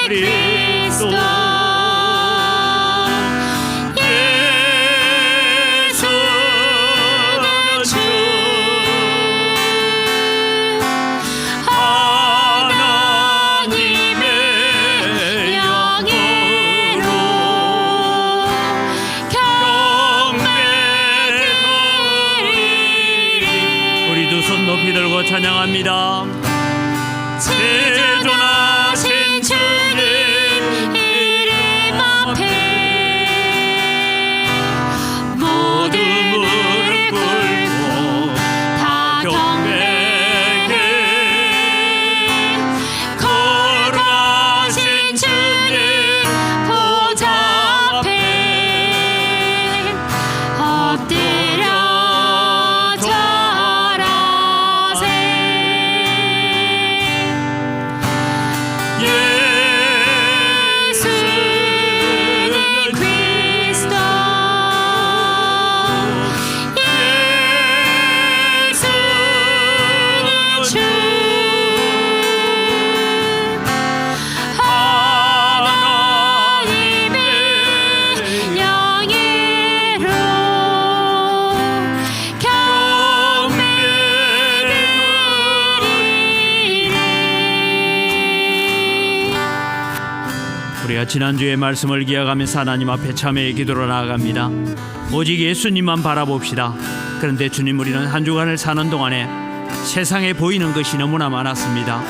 그리스도 찬양합니다. 제존하신 주님 이름 앞에 모두 무릎 꿇고 다 경배해. 거룩하신 주님 보좌 앞에 엎드려 지난주의 말씀을 기억하면서 하나님 앞에 참회의 기도로 나아갑니다. 오직 예수님만 바라봅시다. 그런데 주님, 우리는 한 주간을 사는 동안에 세상에 보이는 것이 너무나 많았습니다.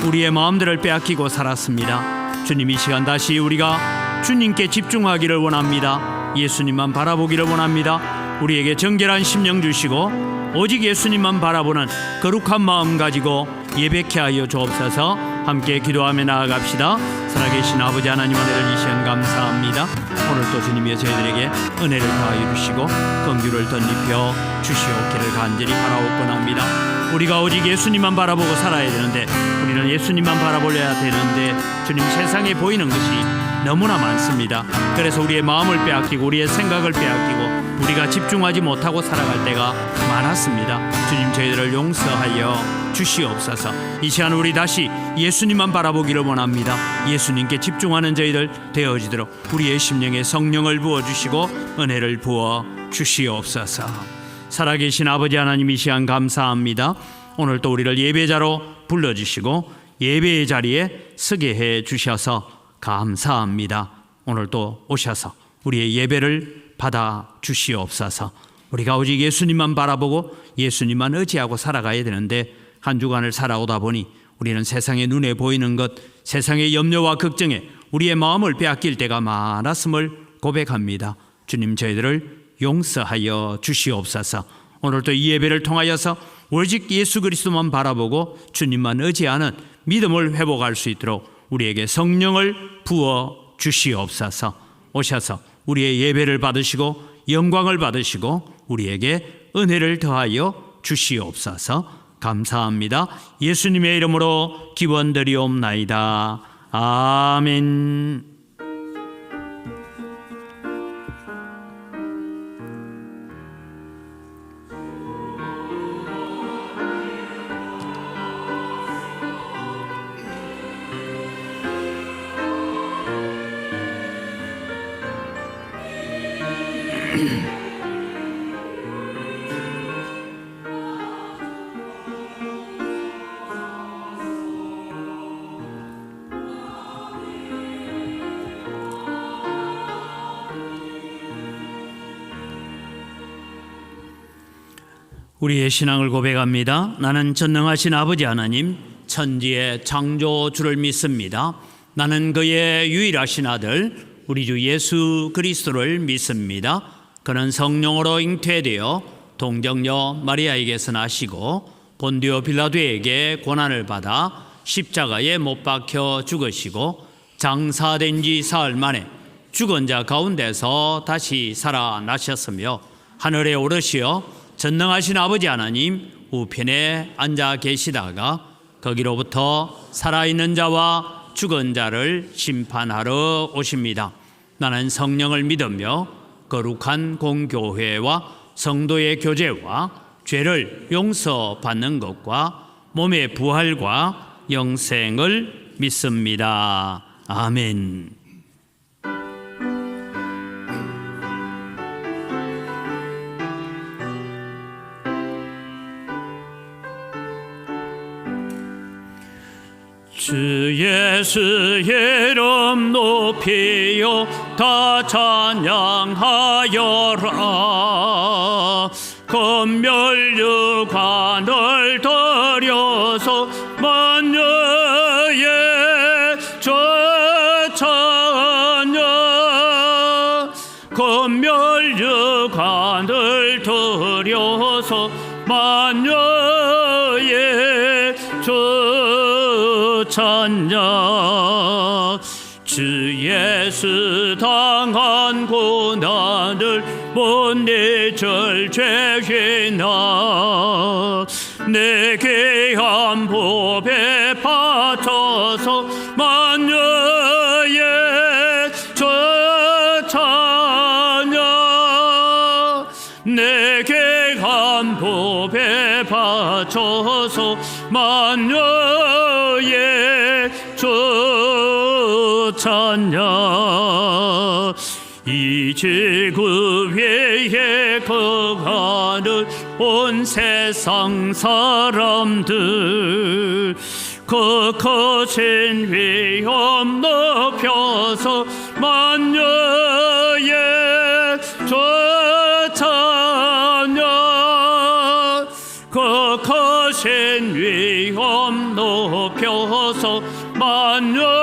우리의 마음들을 빼앗기고 살았습니다. 주님, 이 시간 다시 우리가 주님께 집중하기를 원합니다. 예수님만 바라보기를 원합니다. 우리에게 정결한 심령 주시고 오직 예수님만 바라보는 거룩한 마음 가지고 예배케 하여 주옵소서. 함께 기도하며 나아갑시다. 살아계신 아버지 하나님, 은혜를 이 시간 감사합니다. 오늘도 주님이 저희들에게 은혜를 더하여 주시고 긍휼을 덧입혀 주시옵기를 간절히 바라옵곤합니다. 우리가 오직 예수님만 바라보고 살아야 되는데, 우리는 예수님만 바라보려야 되는데 주님, 세상에 보이는 것이 너무나 많습니다. 그래서 우리의 마음을 빼앗기고 우리의 생각을 빼앗기고 우리가 집중하지 못하고 살아갈 때가 많았습니다. 주님, 저희들을 용서하여 주시옵소서. 이 시간 우리 다시 예수님만 바라보기를 원합니다. 예수님께 집중하는 저희들 되어지도록 우리의 심령에 성령을 부어주시고 은혜를 부어 주시옵소서. 살아계신 아버지 하나님, 이 시간 감사합니다. 오늘 또 우리를 예배자로 불러주시고 예배의 자리에 서게 해 주셔서 감사합니다. 오늘 또 오셔서 우리의 예배를 받아 주시옵소서. 우리가 오직 예수님만 바라보고 예수님만 의지하고 살아가야 되는데, 한 주간을 살아오다 보니 우리는 세상의 눈에 보이는 것, 세상의 염려와 걱정에 우리의 마음을 빼앗길 때가 많았음을 고백합니다. 주님, 저희들을 용서하여 주시옵소서. 오늘도 이 예배를 통하여서 오직 예수 그리스도만 바라보고 주님만 의지하는 믿음을 회복할 수 있도록 우리에게 성령을 부어 주시옵소서. 오셔서 우리의 예배를 받으시고 영광을 받으시고 우리에게 은혜를 더하여 주시옵소서. 감사합니다. 예수님의 이름으로 기원드리옵나이다. 아멘. 우리의 신앙을 고백합니다. 나는 전능하신 아버지 하나님, 천지의 창조주를 믿습니다. 나는 그의 유일하신 아들 우리 주 예수 그리스도를 믿습니다. 그는 성령으로 잉태되어 동정녀 마리아에게서 나시고 본디오 빌라도에게 고난을 받아 십자가에 못 박혀 죽으시고 장사된 지 사흘 만에 죽은 자 가운데서 다시 살아나셨으며 하늘에 오르시어 전능하신 아버지 하나님 우편에 앉아 계시다가 거기로부터 살아있는 자와 죽은 자를 심판하러 오십니다. 나는 성령을 믿으며 거룩한 공교회와 성도의 교제와 죄를 용서받는 것과 몸의 부활과 영생을 믿습니다. 아멘. 주 예수의 이름 높이여 다 찬양하여라. 검멸유관을 드려서 만유의 저찬양. 검멸유관을 드려서 만유의 찬양. 주 예수 당한 고난을 못 잊을 죄인아, 내게 한 법에 받쳐서 만유의 찬양. 내게 한 법에 받쳐서 만유의 찬양. 이 지구 위에 거하는 온 세상 사람들, 그 거친 위험 높여서 만유의 찬양. 그 거친 위험 높여서 만유의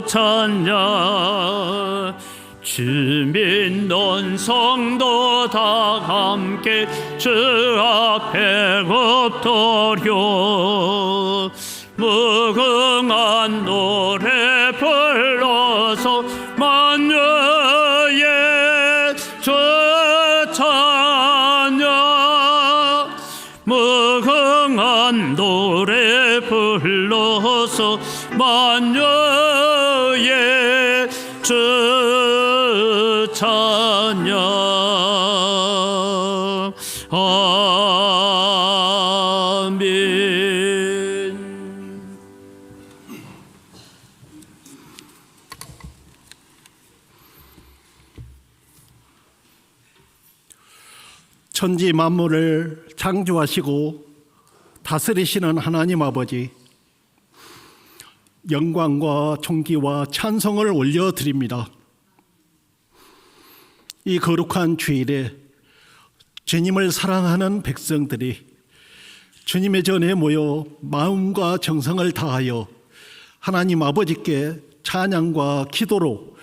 찬양. 주민 성도 다 함께 주 앞에 엎드려 무궁한 노래 불러서 만유의 찬양. 무궁한 노래 불러서 만유의 찬양. 아멘. 천지 만물을 창조하시고 다스리시는 하나님 아버지, 영광과 존귀와 찬송을 올려드립니다. 이 거룩한 주일에 주님을 사랑하는 백성들이 주님의 전에 모여 마음과 정성을 다하여 하나님 아버지께 찬양과 기도로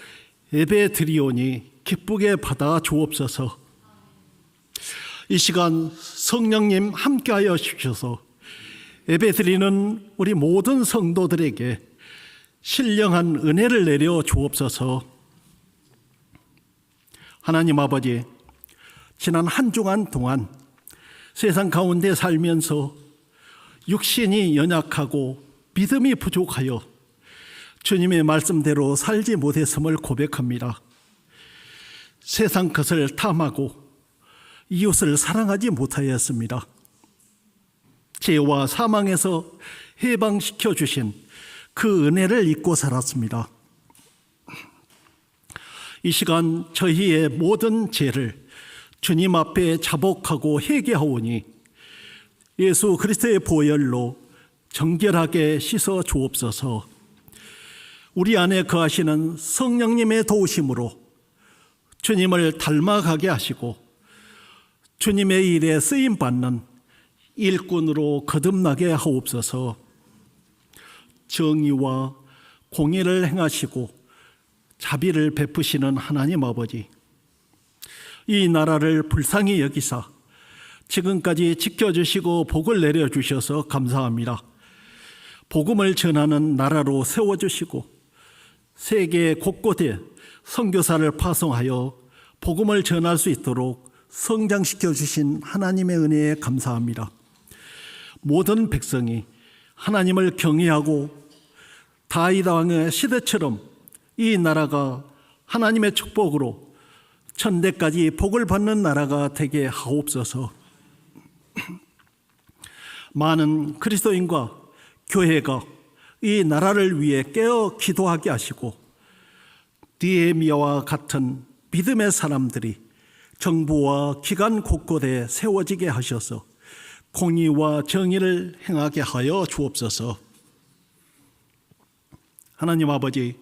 예배 드리오니 기쁘게 받아 주옵소서. 이 시간 성령님 함께하여 주셔서 예배 드리는 우리 모든 성도들에게 신령한 은혜를 내려 주옵소서. 하나님 아버지, 지난 한 주간 동안 세상 가운데 살면서 육신이 연약하고 믿음이 부족하여 주님의 말씀대로 살지 못했음을 고백합니다. 세상 것을 탐하고 이웃을 사랑하지 못하였습니다. 죄와 사망에서 해방시켜 주신 그 은혜를 잊고 살았습니다. 이 시간 저희의 모든 죄를 주님 앞에 자복하고 회개하오니 예수 그리스도의 보혈로 정결하게 씻어 주옵소서. 우리 안에 거하시는 성령님의 도우심으로 주님을 닮아가게 하시고 주님의 일에 쓰임받는 일꾼으로 거듭나게 하옵소서. 정의와 공의를 행하시고 자비를 베푸시는 하나님 아버지, 이 나라를 불쌍히 여기사 지금까지 지켜주시고 복을 내려주셔서 감사합니다. 복음을 전하는 나라로 세워주시고 세계 곳곳에 선교사를 파송하여 복음을 전할 수 있도록 성장시켜 주신 하나님의 은혜에 감사합니다. 모든 백성이 하나님을 경외하고 다윗 왕의 시대처럼 이 나라가 하나님의 축복으로 천대까지 복을 받는 나라가 되게 하옵소서. 많은 그리스도인과 교회가 이 나라를 위해 깨어 기도하게 하시고 느헤미야와 같은 믿음의 사람들이 정부와 기관 곳곳에 세워지게 하셔서 공의와 정의를 행하게 하여 주옵소서. 하나님 아버지,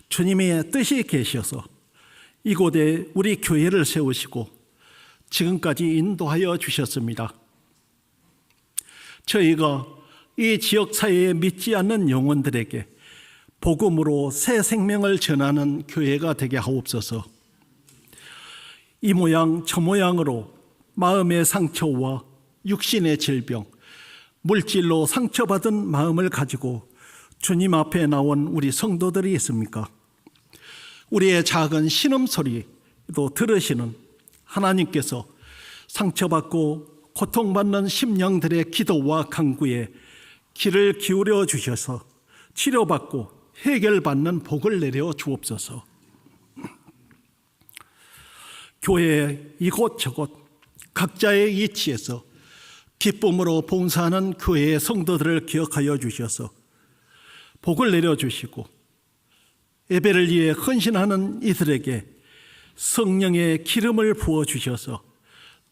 주님의 뜻이 계셔서 이곳에 우리 교회를 세우시고 지금까지 인도하여 주셨습니다. 저희가 이 지역 사회에 믿지 않는 영혼들에게 복음으로 새 생명을 전하는 교회가 되게 하옵소서. 이 모양 저 모양으로 마음의 상처와 육신의 질병, 물질로 상처받은 마음을 가지고 주님 앞에 나온 우리 성도들이 있습니까? 우리의 작은 신음소리도 들으시는 하나님께서 상처받고 고통받는 심령들의 기도와 간구에 귀를 기울여 주셔서 치료받고 해결받는 복을 내려 주옵소서. 교회 이곳저곳 각자의 위치에서 기쁨으로 봉사하는 교회의 성도들을 기억하여 주셔서 복을 내려주시고 예배를 위해 헌신하는 이들에게 성령의 기름을 부어주셔서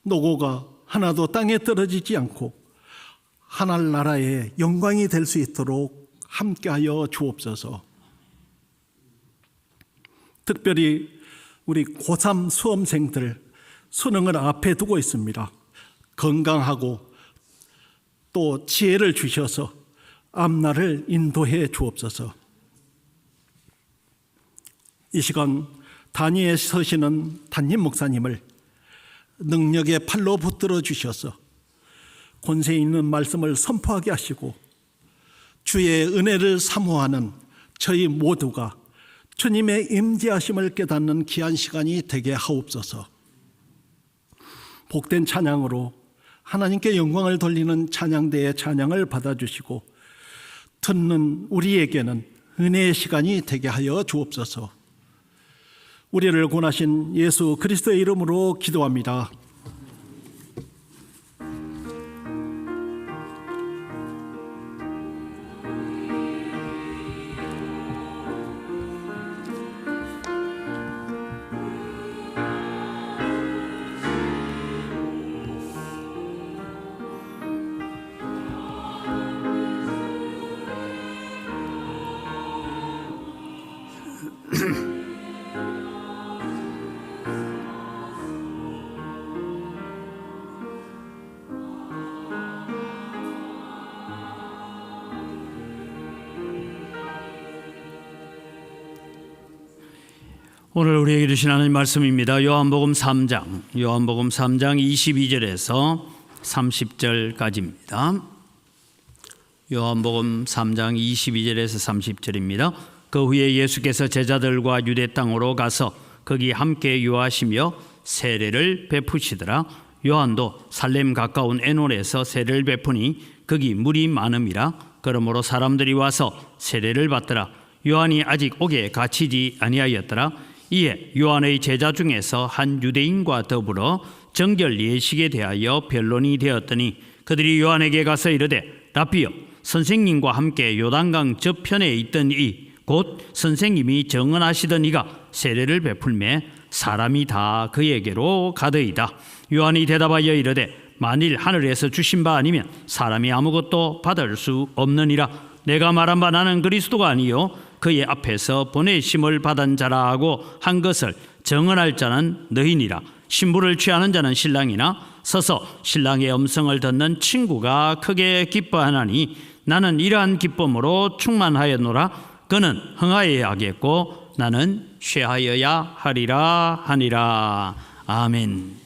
노고가 하나도 땅에 떨어지지 않고 하늘나라의 영광이 될 수 있도록 함께하여 주옵소서. 특별히 우리 고3 수험생들 수능을 앞에 두고 있습니다. 건강하고 또 지혜를 주셔서 앞날을 인도해 주옵소서. 이 시간 단위에 서시는 담임 목사님을 능력의 팔로 붙들어 주셔서 권세 있는 말씀을 선포하게 하시고 주의 은혜를 사모하는 저희 모두가 주님의 임재하심을 깨닫는 귀한 시간이 되게 하옵소서. 복된 찬양으로 하나님께 영광을 돌리는 찬양대의 찬양을 받아주시고 듣는 우리에게는 은혜의 시간이 되게 하여 주옵소서. 우리를 구원하신 예수 그리스도의 이름으로 기도합니다. 오늘 우리에게 주신 하나님 말씀입니다. 요한복음 3장 22절에서 30절까지입니다. 요한복음 3장 22절에서 30절입니다. 그 후에 예수께서 제자들과 유대 땅으로 가서 거기 함께 유하시며 세례를 베푸시더라. 요한도 살렘 가까운 에논에서 세례를 베푸니 거기 물이 많음이라. 그러므로 사람들이 와서 세례를 받더라. 요한이 아직 옥에 갇히지 아니하였더라. 이에 요한의 제자 중에서 한 유대인과 더불어 정결 예식에 대하여 변론이 되었더니 그들이 요한에게 가서 이르되 라피여, 선생님과 함께 요단강 저편에 있던 이 곧 선생님이 정언하시던 이가 세례를 베풀매 사람이 다 그에게로 가더이다. 요한이 대답하여 이르되 만일 하늘에서 주신 바 아니면 사람이 아무것도 받을 수 없느니라. 내가 말한 바 나는 그리스도가 아니요 그의 앞에서 보내심을 받은 자라 하고 한 것을 정언할 자는 너희니라. 신부를 취하는 자는 신랑이나 서서 신랑의 음성을 듣는 친구가 크게 기뻐하나니 나는 이러한 기쁨으로 충만하였노라. 그는 흥하여야겠고 나는 쇠하여야 하리라 하니라. 아멘.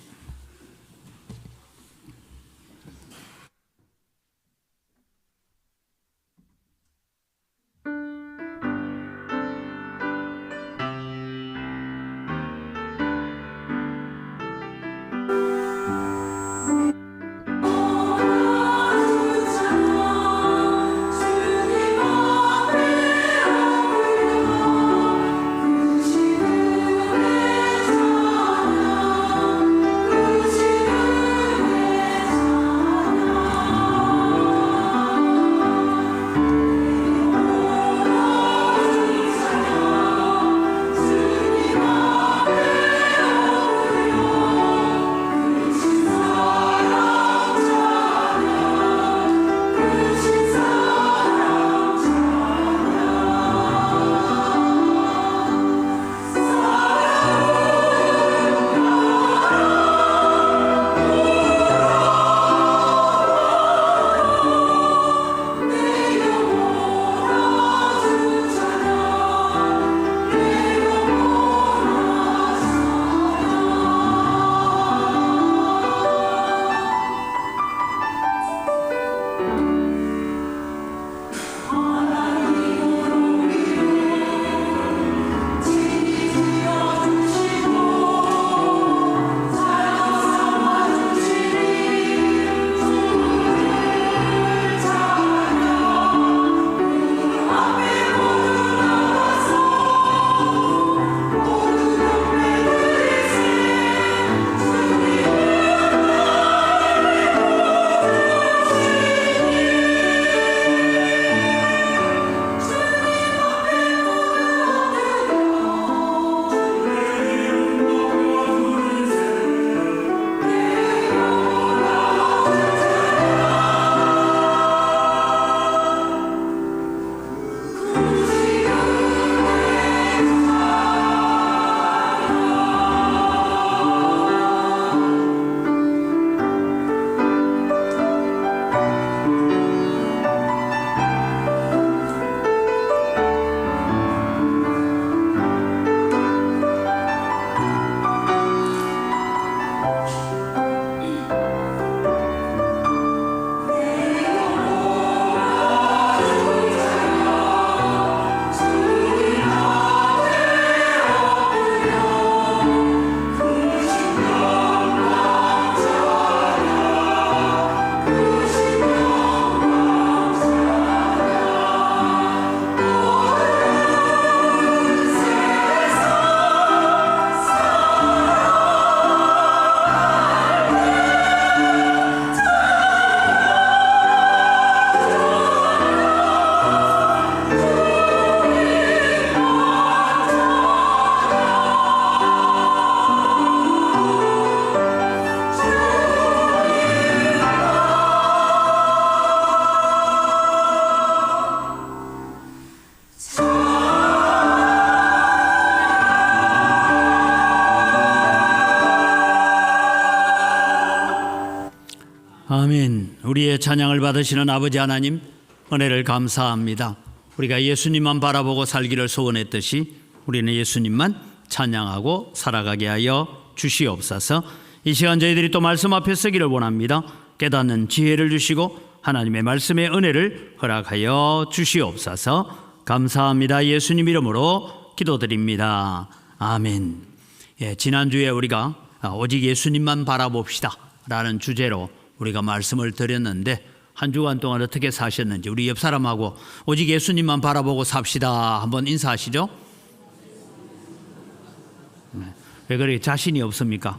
우리의 찬양을 받으시는 아버지 하나님, 은혜를 감사합니다. 우리가 예수님만 바라보고 살기를 소원했듯이 우리는 예수님만 찬양하고 살아가게 하여 주시옵소서. 이 시간 저희들이 또 말씀 앞에 서기를 원합니다. 깨닫는 지혜를 주시고 하나님의 말씀의 은혜를 허락하여 주시옵소서. 감사합니다. 예수님 이름으로 기도드립니다. 아멘. 지난주에 우리가 오직 예수님만 바라봅시다 라는 주제로 우리가 말씀을 드렸는데, 한 주간 동안 어떻게 사셨는지 우리 옆 사람하고 오직 예수님만 바라보고 삽시다 한번 인사하시죠. 왜 그렇게 자신이 없습니까?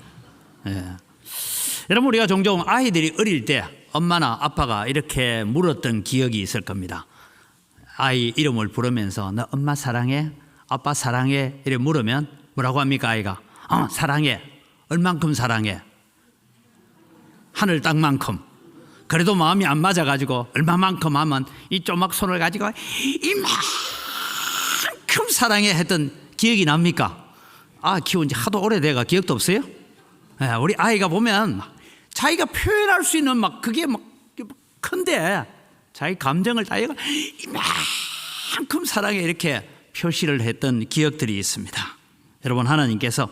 여러분, 우리가 종종 아이들이 어릴 때 엄마나 아빠가 이렇게 물었던 기억이 있을 겁니다. 아이 이름을 부르면서 너 엄마 사랑해? 아빠 사랑해? 이렇게 물으면 뭐라고 합니까? 아이가 사랑해. 얼만큼 사랑해? 하늘 땅만큼. 그래도 마음이 안 맞아가지고 얼마만큼 하면 이 조막 손을 가지고 이만큼 사랑해 했던 기억이 납니까? 키운 지 하도 오래돼가 기억도 없어요? 우리 아이가 보면 자기가 표현할 수 있는 그게 큰데 자기 감정을 다 이만큼 사랑해 이렇게 표시를 했던 기억들이 있습니다. 여러분, 하나님께서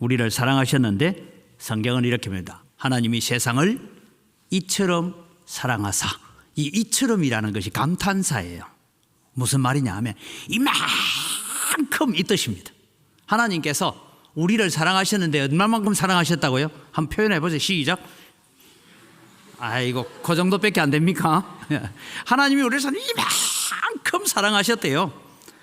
우리를 사랑하셨는데 성경은 이렇게 합니다. 하나님이 세상을 이처럼 사랑하사. 이 이처럼이라는 것이 감탄사예요. 무슨 말이냐 하면 이만큼 이 뜻입니다. 하나님께서 우리를 사랑하셨는데 얼마만큼 사랑하셨다고요? 한번 표현해 보세요. 시작. 아이고, 그 정도밖에 안 됩니까? 하나님이 우리를 이만큼 사랑하셨대요.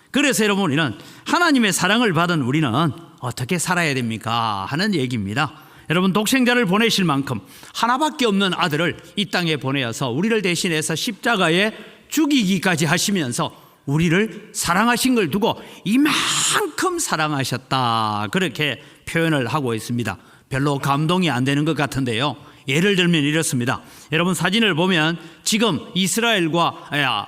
그래서 여러분, 우리는 하나님의 사랑을 받은 우리는 어떻게 살아야 됩니까? 하는 얘기입니다. 여러분, 독생자를 보내실 만큼 하나밖에 없는 아들을 이 땅에 보내어서 우리를 대신해서 십자가에 죽이기까지 하시면서 우리를 사랑하신 걸 두고 이만큼 사랑하셨다, 그렇게 표현을 하고 있습니다. 별로 감동이 안 되는 것 같은데요. 예를 들면 이렇습니다. 여러분, 사진을 보면 지금 이스라엘과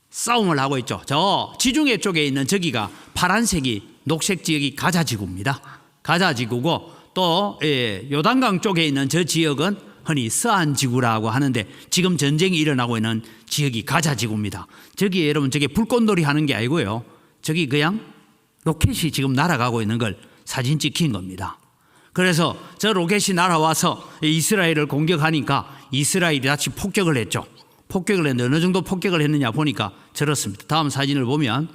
싸움을 하고 있죠. 저 지중해 쪽에 있는 저기가 파란색이 녹색 지역이 가자 지구입니다. 가자 지구고, 또 요단강 쪽에 있는 저 지역은 흔히 서한 지구라고 하는데 지금 전쟁이 일어나고 있는 지역이 가자 지구입니다. 저기 여러분, 저게 불꽃놀이 하는 게 아니고요. 저기 그냥 로켓이 지금 날아가고 있는 걸 사진 찍힌 겁니다. 그래서 저 로켓이 날아와서 이스라엘을 공격하니까 이스라엘이 다시 폭격을 했죠. 폭격을 했는데 어느 정도 폭격을 했느냐 보니까 저렇습니다. 다음 사진을 보면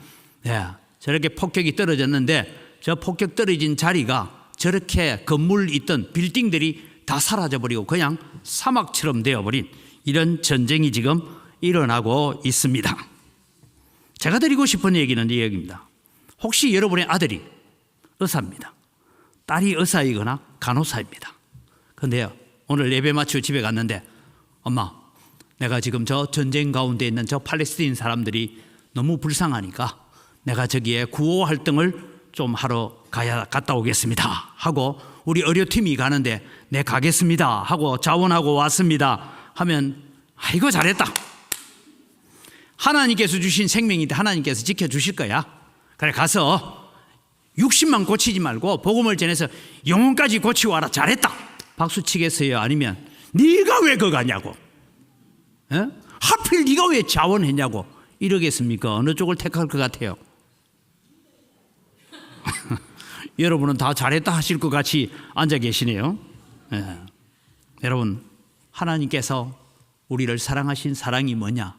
저렇게 폭격이 떨어졌는데 저 폭격 떨어진 자리가 저렇게 건물 있던 빌딩들이 다 사라져버리고 그냥 사막처럼 되어버린 이런 전쟁이 지금 일어나고 있습니다. 제가 드리고 싶은 얘기는 이 얘기입니다. 혹시 여러분의 아들이 의사입니다. 딸이 의사이거나 간호사입니다. 그런데요, 오늘 예배 마치고 집에 갔는데 엄마, 내가 지금 저 전쟁 가운데 있는 저 팔레스타인 사람들이 너무 불쌍하니까 내가 저기에 구호 활동을 좀 하러 갔다 오겠습니다 하고 우리 의료팀이 가는데 네 가겠습니다 하고 자원하고 왔습니다 하면 아이고 잘했다. 하나님께서 주신 생명인데 하나님께서 지켜주실 거야. 그래, 가서 60만 고치지 말고 복음을 전해서 영혼까지 고치고 와라. 잘했다. 박수 치겠어요? 아니면 네가 왜 그거 가냐고, 하필 네가 왜 자원했냐고 이러겠습니까? 어느 쪽을 택할 것 같아요? 여러분은 다 잘했다 하실 것 같이 앉아 계시네요. 여러분, 하나님께서 우리를 사랑하신 사랑이 뭐냐?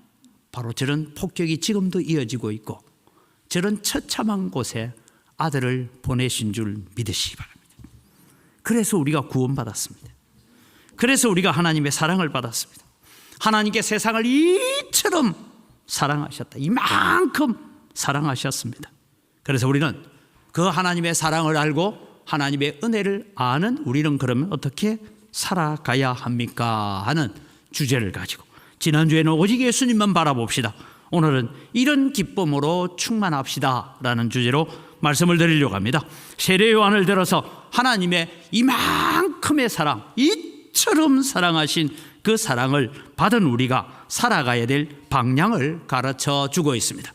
바로 저런 폭격이 지금도 이어지고 있고 저런 처참한 곳에 아들을 보내신 줄 믿으시기 바랍니다. 그래서 우리가 구원받았습니다. 그래서 우리가 하나님의 사랑을 받았습니다. 하나님께 세상을 이처럼 사랑하셨다. 이만큼 사랑하셨습니다. 그래서 우리는 그 하나님의 사랑을 알고 하나님의 은혜를 아는 우리는 그러면 어떻게 살아가야 합니까? 하는 주제를 가지고 지난주에는 오직 예수님만 바라봅시다. 오늘은 이런 기쁨으로 충만합시다 라는 주제로 말씀을 드리려고 합니다. 세례 요한을 들어서 하나님의 이만큼의 사랑, 이처럼 사랑하신 그 사랑을 받은 우리가 살아가야 될 방향을 가르쳐 주고 있습니다.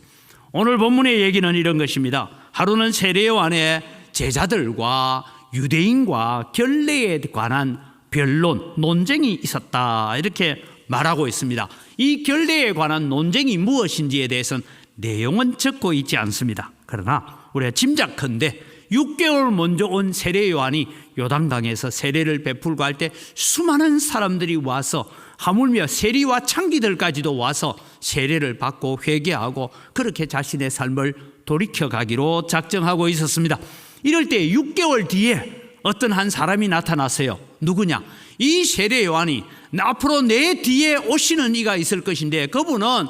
오늘 본문의 얘기는 이런 것입니다. 하루는 세례 요한의 제자들과 유대인과 결례에 관한 변론, 논쟁이 있었다, 이렇게 말하고 있습니다. 이 결례에 관한 논쟁이 무엇인지에 대해서는 내용은 적고 있지 않습니다. 그러나 우리가 짐작컨대 6개월 먼저 온 세례 요한이 요단강에서 세례를 베풀고 할 때 수많은 사람들이 와서 하물며 세리와 창기들까지도 와서 세례를 받고 회개하고 그렇게 자신의 삶을 돌이켜가기로 작정하고 있었습니다. 이럴 때 6개월 뒤에 어떤 한 사람이 나타났어요. 누구냐? 이 세례 요한이 앞으로 내 뒤에 오시는 이가 있을 것인데 그분은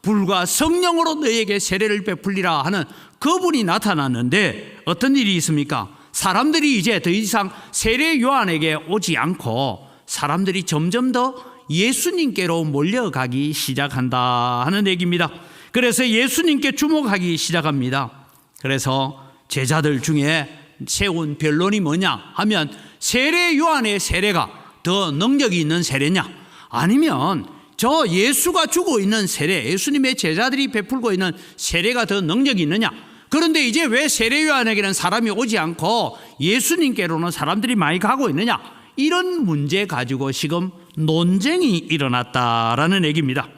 불과 성령으로 너에게 세례를 베풀리라 하는 그분이 나타났는데 어떤 일이 있습니까? 사람들이 이제 더 이상 세례 요한에게 오지 않고 사람들이 점점 더 예수님께로 몰려가기 시작한다 하는 얘기입니다. 그래서 예수님께 주목하기 시작합니다. 그래서 제자들 중에 세운 변론이 뭐냐 하면 세례 요한의 세례가 더 능력이 있는 세례냐, 아니면 저 예수가 주고 있는 세례, 예수님의 제자들이 베풀고 있는 세례가 더 능력이 있느냐. 그런데 이제 왜 세례 요한에게는 사람이 오지 않고 예수님께로는 사람들이 많이 가고 있느냐, 이런 문제 가지고 지금 논쟁이 일어났다라는 얘기입니다.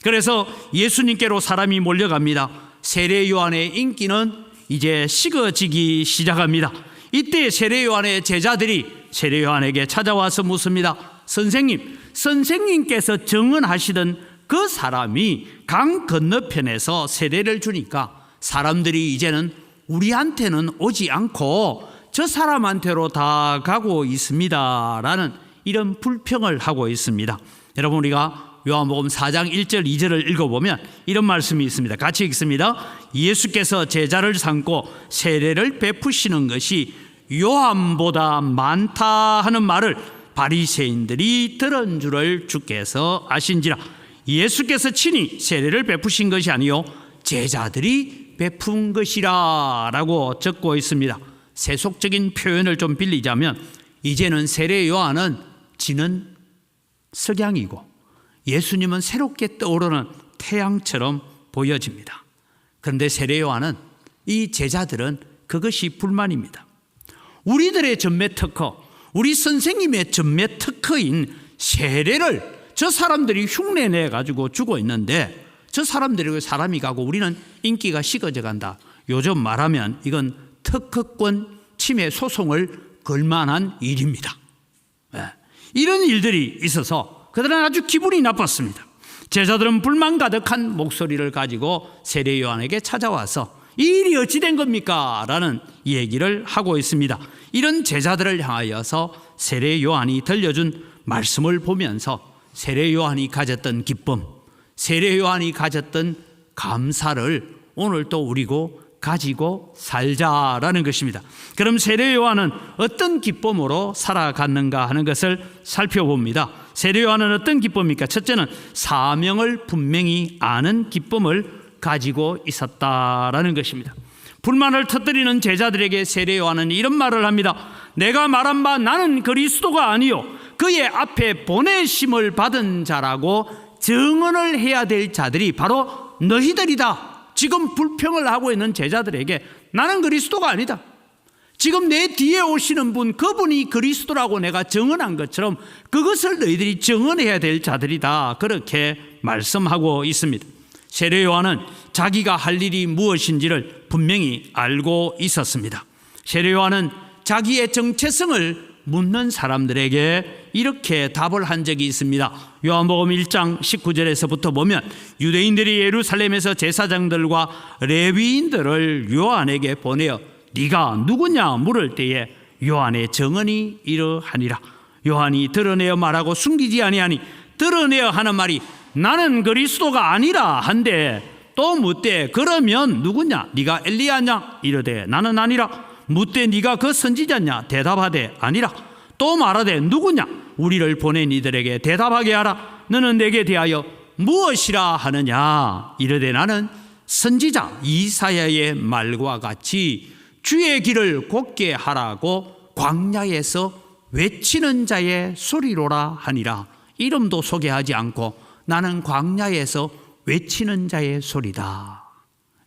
그래서 예수님께로 사람이 몰려갑니다. 세례 요한의 인기는 이제 식어지기 시작합니다. 이때 세례 요한의 제자들이 세례 요한에게 찾아와서 묻습니다. 선생님께서 증언하시던 그 사람이 강 건너편에서 세례를 주니까 사람들이 이제는 우리한테는 오지 않고 저 사람한테로 다 가고 있습니다 라는 이런 불평을 하고 있습니다. 여러분, 우리가 요한복음 4장 1절 2절을 읽어보면 이런 말씀이 있습니다. 같이 읽습니다. 예수께서 제자를 삼고 세례를 베푸시는 것이 요한보다 많다 하는 말을 바리새인들이 들은 줄을 주께서 아신지라. 예수께서 친히 세례를 베푸신 것이 아니요 제자들이 베푼 것이라 라고 적고 있습니다. 세속적인 표현을 좀 빌리자면 이제는 세례 요한은 지는 석양이고 예수님은 새롭게 떠오르는 태양처럼 보여집니다. 그런데 세례 요한은, 이 제자들은 그것이 불만입니다. 우리들의 전매 특허, 우리 선생님의 전매 특허인 세례를 저 사람들이 흉내내 가지고 주고 있는데 저 사람들에게 사람이 가고 우리는 인기가 식어져 간다. 요즘 말하면 이건 특허권 침해 소송을 걸 만한 일입니다. 이런 일들이 있어서 그들은 아주 기분이 나빴습니다. 제자들은 불만 가득한 목소리를 가지고 세례 요한에게 찾아와서 이 일이 어찌 된 겁니까? 라는 얘기를 하고 있습니다. 이런 제자들을 향하여서 세례 요한이 들려준 말씀을 보면서 세례 요한이 가졌던 기쁨, 세례 요한이 가졌던 감사를 오늘 또 우리고 가지고 살자라는 것입니다. 그럼 세례 요한은 어떤 기쁨으로 살아갔는가 하는 것을 살펴봅니다. 세례 요한은 어떤 기쁨입니까? 첫째는 사명을 분명히 아는 기쁨을 가지고 있었다라는 것입니다. 불만을 터뜨리는 제자들에게 세례 요한은 이런 말을 합니다. 내가 말한 바 나는 그리스도가 아니요 그의 앞에 보내심을 받은 자라고 증언을 해야 될 자들이 바로 너희들이다. 지금 불평을 하고 있는 제자들에게 나는 그리스도가 아니다. 지금 내 뒤에 오시는 분, 그분이 그리스도라고 내가 증언한 것처럼 그것을 너희들이 증언해야 될 자들이다. 그렇게 말씀하고 있습니다. 세례 요한은 자기가 할 일이 무엇인지를 분명히 알고 있었습니다. 세례 요한은 자기의 정체성을 묻는 사람들에게 이렇게 답을 한 적이 있습니다. 요한복음 1장 19절에서부터 보면 유대인들이 예루살렘에서 제사장들과 레위인들을 요한에게 보내어 네가 누구냐 물을 때에 요한의 증언이 이러하니라. 요한이 드러내어 말하고 숨기지 아니하니 드러내어 하는 말이 나는 그리스도가 아니라 한데 또 묻되 그러면 누구냐 네가 엘리야냐 이르되 나는 아니라 묻되 네가 그 선지자냐 대답하되 아니라 또 말하되 누구냐 우리를 보낸 이들에게 대답하게 하라. 너는 내게 대하여 무엇이라 하느냐 이르되 나는 선지자 이사야의 말과 같이 주의 길을 곧게 하라고 광야에서 외치는 자의 소리로라 하니라. 이름도 소개하지 않고 나는 광야에서 외치는 자의 소리다.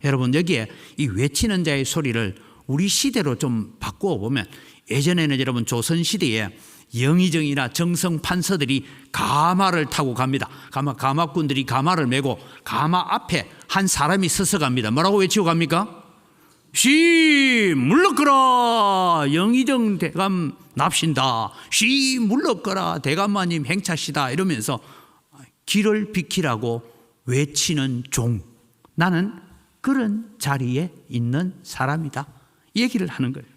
여러분, 여기에 이 외치는 자의 소리를 우리 시대로 좀 바꾸어 보면 예전에는 여러분 조선시대에 영의정이나 정성 판서들이 가마를 타고 갑니다. 가마꾼들이 가마를 메고 가마 앞에 한 사람이 서서 갑니다. 뭐라고 외치고 갑니까? 시 물러거라 영의정 대감 납신다. 시 물러거라 대감마님 행차시다. 이러면서 길을 비키라고 외치는 종. 나는 그런 자리에 있는 사람이다. 이 얘기를 하는 거예요.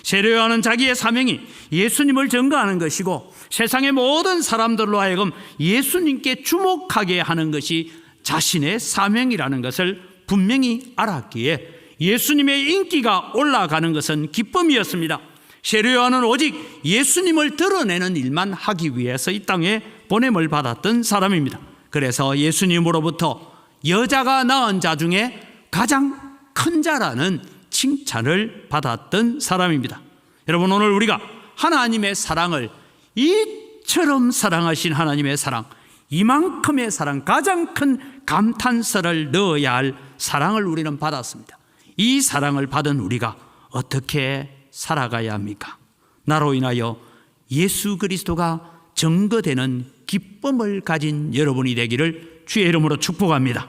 세례요한은 자기의 사명이 예수님을 증거하는 것이고 세상의 모든 사람들로 하여금 예수님께 주목하게 하는 것이 자신의 사명이라는 것을 분명히 알았기에 예수님의 인기가 올라가는 것은 기쁨이었습니다. 세례요한은 오직 예수님을 드러내는 일만 하기 위해서 이 땅에 보냄을 받았던 사람입니다. 그래서 예수님으로부터 여자가 낳은 자 중에 가장 큰 자라는 칭찬을 받았던 사람입니다. 여러분, 오늘 우리가 하나님의 사랑을 이처럼 사랑하신 하나님의 사랑, 이만큼의 사랑, 가장 큰 감탄사를 넣어야 할 사랑을 우리는 받았습니다. 이 사랑을 받은 우리가 어떻게 살아가야 합니까? 나로 인하여 예수 그리스도가 증거되는 기쁨을 가진 여러분이 되기를 주의 이름으로 축복합니다.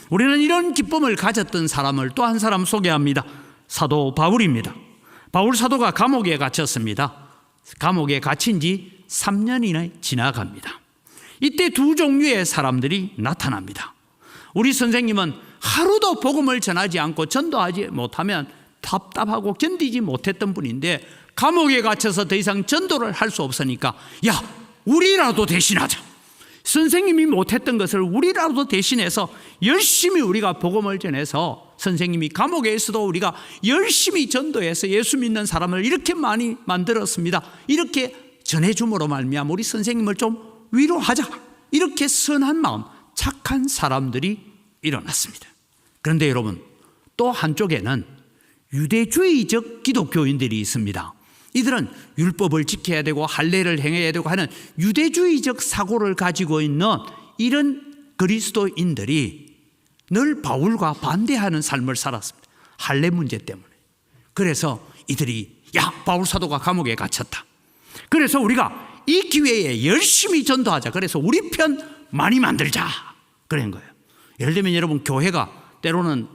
우리는 이런 기쁨을 가졌던 사람을 또 한 사람 소개합니다. 사도 바울입니다. 바울 사도가 감옥에 갇혔습니다. 감옥에 갇힌 지 3년이나 지나갑니다. 이때 두 종류의 사람들이 나타납니다. 우리 선생님은 하루도 복음을 전하지 않고 전도하지 못하면 답답하고 견디지 못했던 분인데 감옥에 갇혀서 더 이상 전도를 할 수 없으니까 야, 우리라도 대신하자. 선생님이 못했던 것을 우리라도 대신해서 열심히 우리가 복음을 전해서 선생님이 감옥에 있어도 우리가 열심히 전도해서 예수 믿는 사람을 이렇게 많이 만들었습니다. 이렇게 전해줌으로 말미암아 우리 선생님을 좀 위로하자. 이렇게 선한 마음, 착한 사람들이 일어났습니다. 그런데 여러분, 또 한쪽에는 유대주의적 기독교인들이 있습니다. 이들은 율법을 지켜야 되고 할례를 행해야 되고 하는 유대주의적 사고를 가지고 있는 이런 그리스도인들이 늘 바울과 반대하는 삶을 살았습니다. 할례 문제 때문에. 그래서 이들이 야, 바울 사도가 감옥에 갇혔다. 그래서 우리가 이 기회에 열심히 전도하자. 그래서 우리 편 많이 만들자. 그런 거예요. 예를 들면 여러분, 교회가 때로는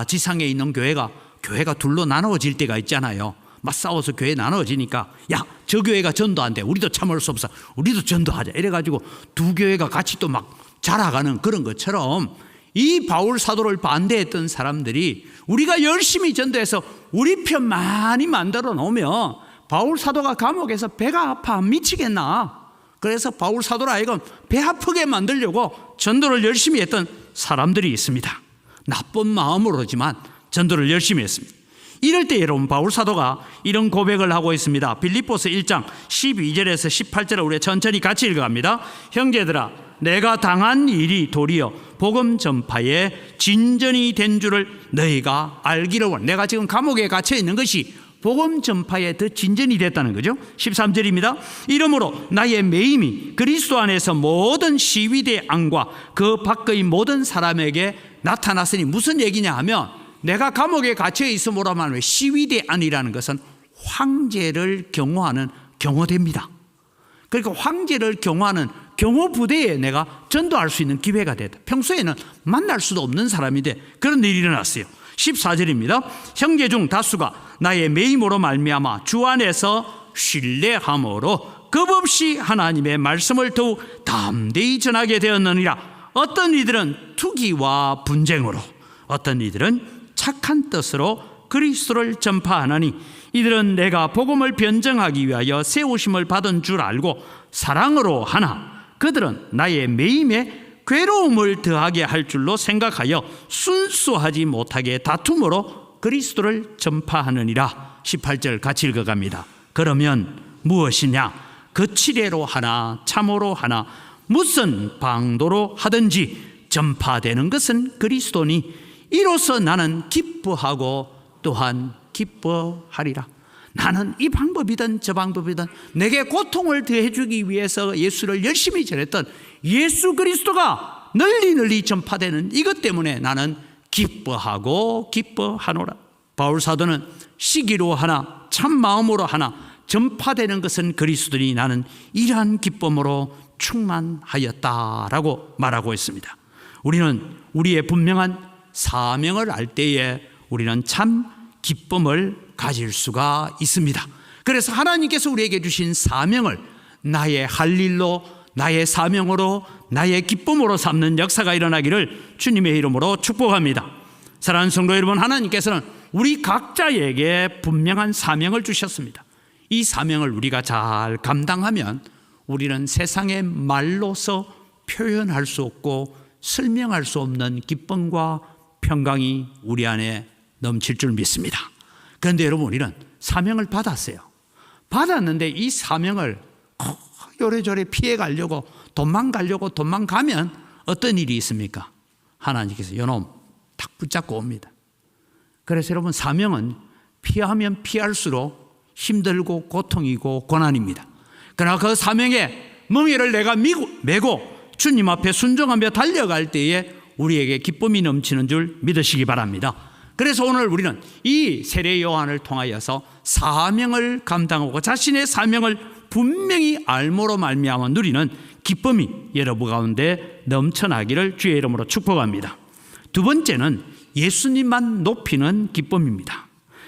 지상에 있는 교회가 둘로 나누어질 때가 있잖아요. 막 싸워서 교회 나눠지니까 야, 저 교회가 전도 안 돼. 우리도 참을 수 없어. 우리도 전도하자. 이래가지고 두 교회가 같이 또 막 자라가는 그런 것처럼 이 바울 사도를 반대했던 사람들이 우리가 열심히 전도해서 우리 편 많이 만들어 놓으면 바울 사도가 감옥에서 배가 아파 미치겠나. 그래서 바울 사도를 하여금 배 아프게 만들려고 전도를 열심히 했던 사람들이 있습니다. 나쁜 마음으로지만 전도를 열심히 했습니다. 이럴 때 여러분, 바울 사도가 이런 고백을 하고 있습니다. 빌립보서 1장 12절에서 18절을 우리 천천히 같이 읽어갑니다. 형제들아, 내가 당한 일이 도리어 복음 전파에 진전이 된 줄을 너희가 알기를 원해. 내가 지금 감옥에 갇혀 있는 것이 복음 전파에 더 진전이 됐다는 거죠. 13절입니다. 이러므로 나의 매임이 그리스도 안에서 모든 시위대 안과 그 밖의 모든 사람에게 나타났으니 무슨 얘기냐 하면 내가 감옥에 갇혀 있음으로 말하면 시위대 안이라는 것은 황제를 경호하는 경호대입니다. 그러니까 황제를 경호하는 경호부대에 내가 전도할 수 있는 기회가 됐다. 평소에는 만날 수도 없는 사람인데 그런 일이 일어났어요. 14절입니다. 형제 중 다수가 나의 매임으로 말미암아 주 안에서 신뢰함으로 겁없이 하나님의 말씀을 더욱 담대히 전하게 되었느니라. 어떤 이들은 투기와 분쟁으로, 어떤 이들은 착한 뜻으로 그리스도를 전파하나니 이들은 내가 복음을 변증하기 위하여 세우심을 받은 줄 알고 사랑으로 하나 그들은 나의 매임에 괴로움을 더하게 할 줄로 생각하여 순수하지 못하게 다툼으로 그리스도를 전파하느니라. 18절 같이 읽어갑니다. 그러면 무엇이냐? 거칠애로 하나 참으로 하나 무슨 방도로 하든지 전파되는 것은 그리스도니 이로써 나는 기뻐하고 또한 기뻐하리라. 나는 이 방법이든 저 방법이든 내게 고통을 더해주기 위해서 예수를 열심히 전했던 예수 그리스도가 널리 전파되는 이것 때문에 나는 기뻐하고 기뻐하노라. 바울 사도는 시기로 하나 참마음으로 하나 전파되는 것은 그리스도니 나는 이러한 기쁨으로 충만하였다라고 말하고 있습니다. 우리는 우리의 분명한 사명을 알 때에 우리는 참 기쁨을 가질 수가 있습니다. 그래서 하나님께서 우리에게 주신 사명을 나의 할 일로, 나의 사명으로, 나의 기쁨으로 삼는 역사가 일어나기를 주님의 이름으로 축복합니다. 사랑하는 성도 여러분, 하나님께서는 우리 각자에게 분명한 사명을 주셨습니다. 이 사명을 우리가 잘 감당하면 우리는 세상의 말로서 표현할 수 없고 설명할 수 없는 기쁨과 평강이 우리 안에 넘칠 줄 믿습니다. 그런데 여러분, 우리는 사명을 받았어요. 받았는데 이 사명을 요래저래 피해가려고 도망가면 어떤 일이 있습니까? 하나님께서 요놈 탁 붙잡고 옵니다. 그래서 여러분, 사명은 피하면 피할수록 힘들고 고통이고 고난입니다. 그러나 그 사명의 멍에를 내가 메고 주님 앞에 순종하며 달려갈 때에 우리에게 기쁨이 넘치는 줄 믿으시기 바랍니다. 그래서 오늘 우리는 이 세례 요한을 통하여서 사명을 감당하고 자신의 사명을 분명히 알므로 말미암아 누리는 기쁨이 여러분 가운데 넘쳐나기를 주의 이름으로 축복합니다. 두 번째는 예수님만 높이는 기쁨입니다.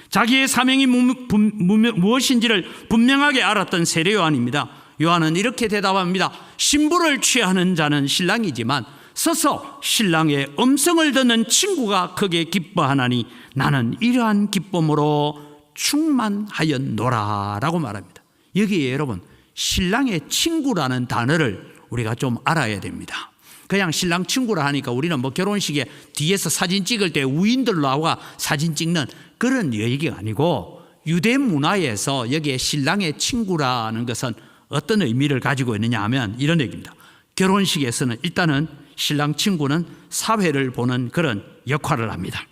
자기의 사명이 무엇인지를 분명하게 알았던 세례 요한입니다. 요한은 이렇게 대답합니다. 신부를 취하는 자는 신랑이지만 서서 신랑의 음성을 듣는 친구가 크게 기뻐하나니 나는 이러한 기쁨으로 충만하였노라 라고 말합니다. 여기에 여러분, 신랑의 친구라는 단어를 우리가 좀 알아야 됩니다. 그냥 신랑 친구라 하니까 우리는 뭐 결혼식에 뒤에서 사진 찍을 때 우인들로 하고 사진 찍는 그런 얘기가 아니고, 유대 문화에서 여기에 신랑의 친구라는 것은 어떤 의미를 가지고 있느냐 하면 이런 얘기입니다. 결혼식에서는 일단은 신랑 친구는 사회를 보는 그런 역할을 합니다.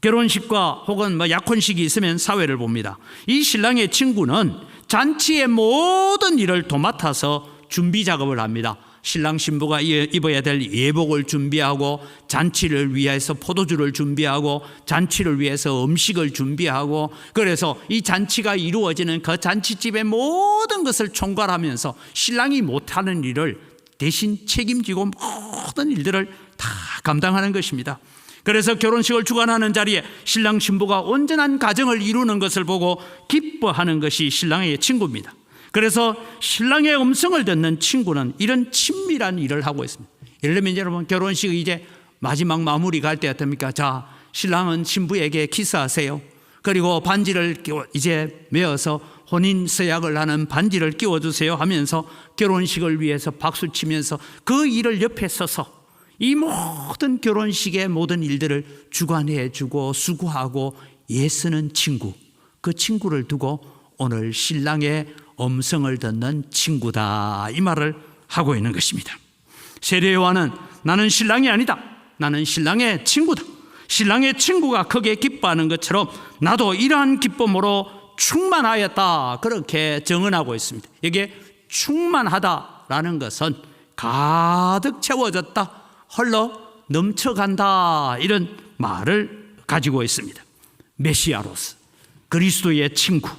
결혼식과 혹은 약혼식이 있으면 사회를 봅니다. 이 신랑의 친구는 잔치의 모든 일을 도맡아서 준비 작업을 합니다. 신랑 신부가 입어야 될 예복을 준비하고, 잔치를 위해서 포도주를 준비하고, 잔치를 위해서 음식을 준비하고, 그래서 이 잔치가 이루어지는 그 잔치집의 모든 것을 총괄하면서 신랑이 못하는 일을 대신 책임지고 모든 일들을 다 감당하는 것입니다. 그래서 결혼식을 주관하는 자리에 신랑 신부가 온전한 가정을 이루는 것을 보고 기뻐하는 것이 신랑의 친구입니다. 그래서 신랑의 음성을 듣는 친구는 이런 친밀한 일을 하고 있습니다. 예를 들면 여러분, 결혼식 이제 마지막 마무리 갈 때 어떻습니까? 자, 신랑은 신부에게 키스하세요. 그리고 반지를 이제 메어서 혼인 서약을 하는 반지를 끼워주세요 하면서 결혼식을 위해서 박수치면서 그 일을 옆에 서서 이 모든 결혼식의 모든 일들을 주관해주고 수고하고 애쓰는 친구, 그 친구를 두고 오늘 신랑의 음성을 듣는 친구다, 이 말을 하고 있는 것입니다. 세례 요한은 나는 신랑이 아니다, 나는 신랑의 친구다, 신랑의 친구가 크게 기뻐하는 것처럼 나도 이러한 기쁨으로 충만하였다, 그렇게 증언하고 있습니다. 이게 충만하다라는 것은 가득 채워졌다, 흘러 넘쳐간다, 이런 말을 가지고 있습니다. 메시아로서 그리스도의 친구,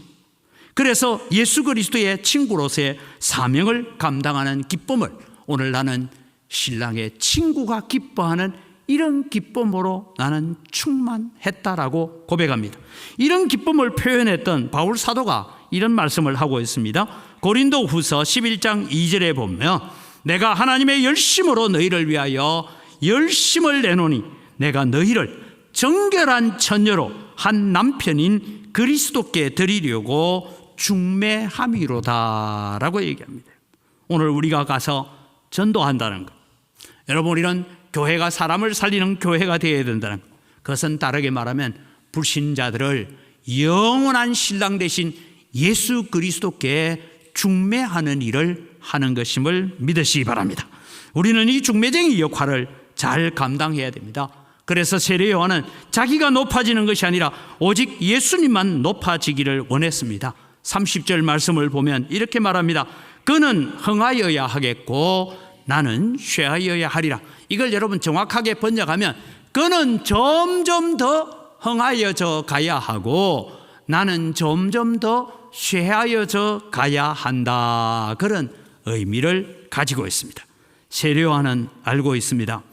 그래서 예수 그리스도의 친구로서의 사명을 감당하는 기쁨을 오늘 나는 신랑의 친구가 기뻐하는 이런 기쁨으로 나는 충만했다라고 고백합니다. 이런 기쁨을 표현했던 바울 사도가 이런 말씀을 하고 있습니다. 고린도 후서 11장 2절에 보면 내가 하나님의 열심으로 너희를 위하여 열심을 내노니 내가 너희를 정결한 처녀로 한 남편인 그리스도께 드리려고 중매함이로다 라고 얘기합니다. 오늘 우리가 가서 전도한다는 것, 여러분, 우리는 교회가 사람을 살리는 교회가 되어야 된다는 것, 그것은 다르게 말하면 불신자들을 영원한 신랑 되신 예수 그리스도께 중매하는 일을 하는 것임을 믿으시기 바랍니다. 우리는 이 중매쟁이 역할을 잘 감당해야 됩니다. 그래서 세례 요한은 자기가 높아지는 것이 아니라 오직 예수님만 높아지기를 원했습니다. 30절 말씀을 보면 이렇게 말합니다. 그는 흥하여야 하겠고 나는 쇠하여야 하리라. 이걸 여러분 정확하게 번역하면 그는 점점 더 흥하여져 가야 하고 나는 점점 더 쇠하여져 가야 한다. 그런 의미를 가지고 있습니다. 세례요한은 알고 있습니다.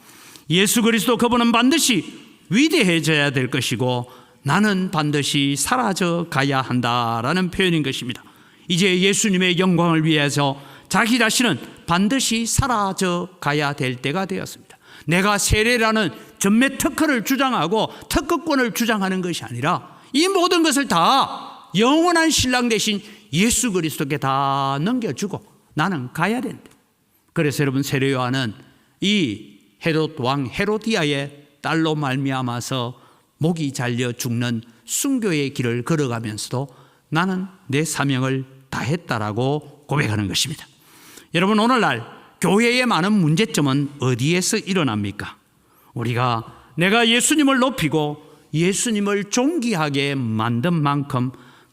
예수 그리스도 그분은 반드시 위대해져야 될 것이고 나는 반드시 사라져 가야 한다라는 표현인 것입니다. 이제 예수님의 영광을 위해서 자기 자신은 반드시 사라져 가야 될 때가 되었습니다. 내가 세례라는 전매 특허를 주장하고 특허권을 주장하는 것이 아니라 이 모든 것을 다 영원한 신랑 되신 예수 그리스도께 다 넘겨주고 나는 가야 된다. 그래서 여러분, 세례 요한은 이 헤롯 왕 헤로디아의 딸로 말미암아서 목이 잘려 죽는 순교의 길을 걸어가면서도 나는 내 사명을 다했다라고 고백하는 것입니다. 여러분, 오늘날 교회의 많은 문제점은 어디에서 일어납니까? 내가 예수님을 높이고 예수님을 존귀하게 만든 만큼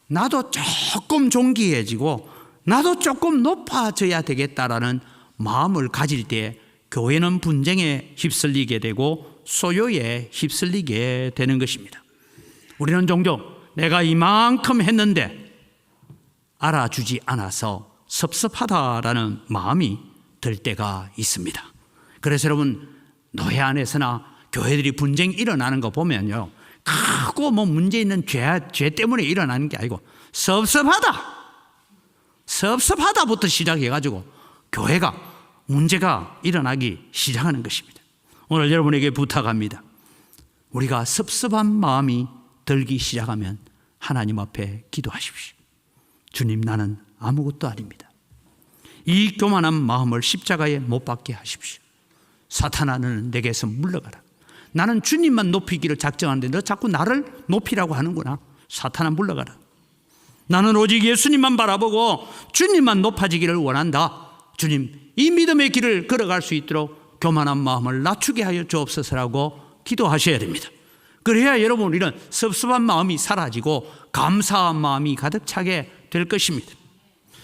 나도 조금 존귀해지고 나도 조금 높아져야 되겠다라는 마음을 가질 때 교회는 분쟁에 휩쓸리게 되고 소요에 휩쓸리게 되는 것입니다. 우리는 종종 내가 이만큼 했는데 알아주지 않아서 섭섭하다라는 마음이 들 때가 있습니다. 그래서 여러분, 노예 안에서나 교회들이 분쟁이 일어나는 거 보면요, 크고 문제 있는 죄 때문에 일어나는 게 아니고 섭섭하다부터 시작해가지고 교회가 문제가 일어나기 시작하는 것입니다. 오늘 여러분에게 부탁합니다. 우리가 섭섭한 마음이 들기 시작하면 하나님 앞에 기도하십시오. 주님, 나는 아무것도 아닙니다. 이 교만한 마음을 십자가에 못 박게 하십시오. 사탄아, 너는 내게서 물러가라. 나는 주님만 높이기를 작정하는데 너 자꾸 나를 높이라고 하는구나. 사탄아, 물러가라. 나는 오직 예수님만 바라보고 주님만 높아지기를 원한다. 주님, 이 믿음의 길을 걸어갈 수 있도록 교만한 마음을 낮추게 하여 주옵소서라고 기도하셔야 됩니다. 그래야 여러분, 우리는 섭섭한 마음이 사라지고 감사한 마음이 가득 차게 될 것입니다.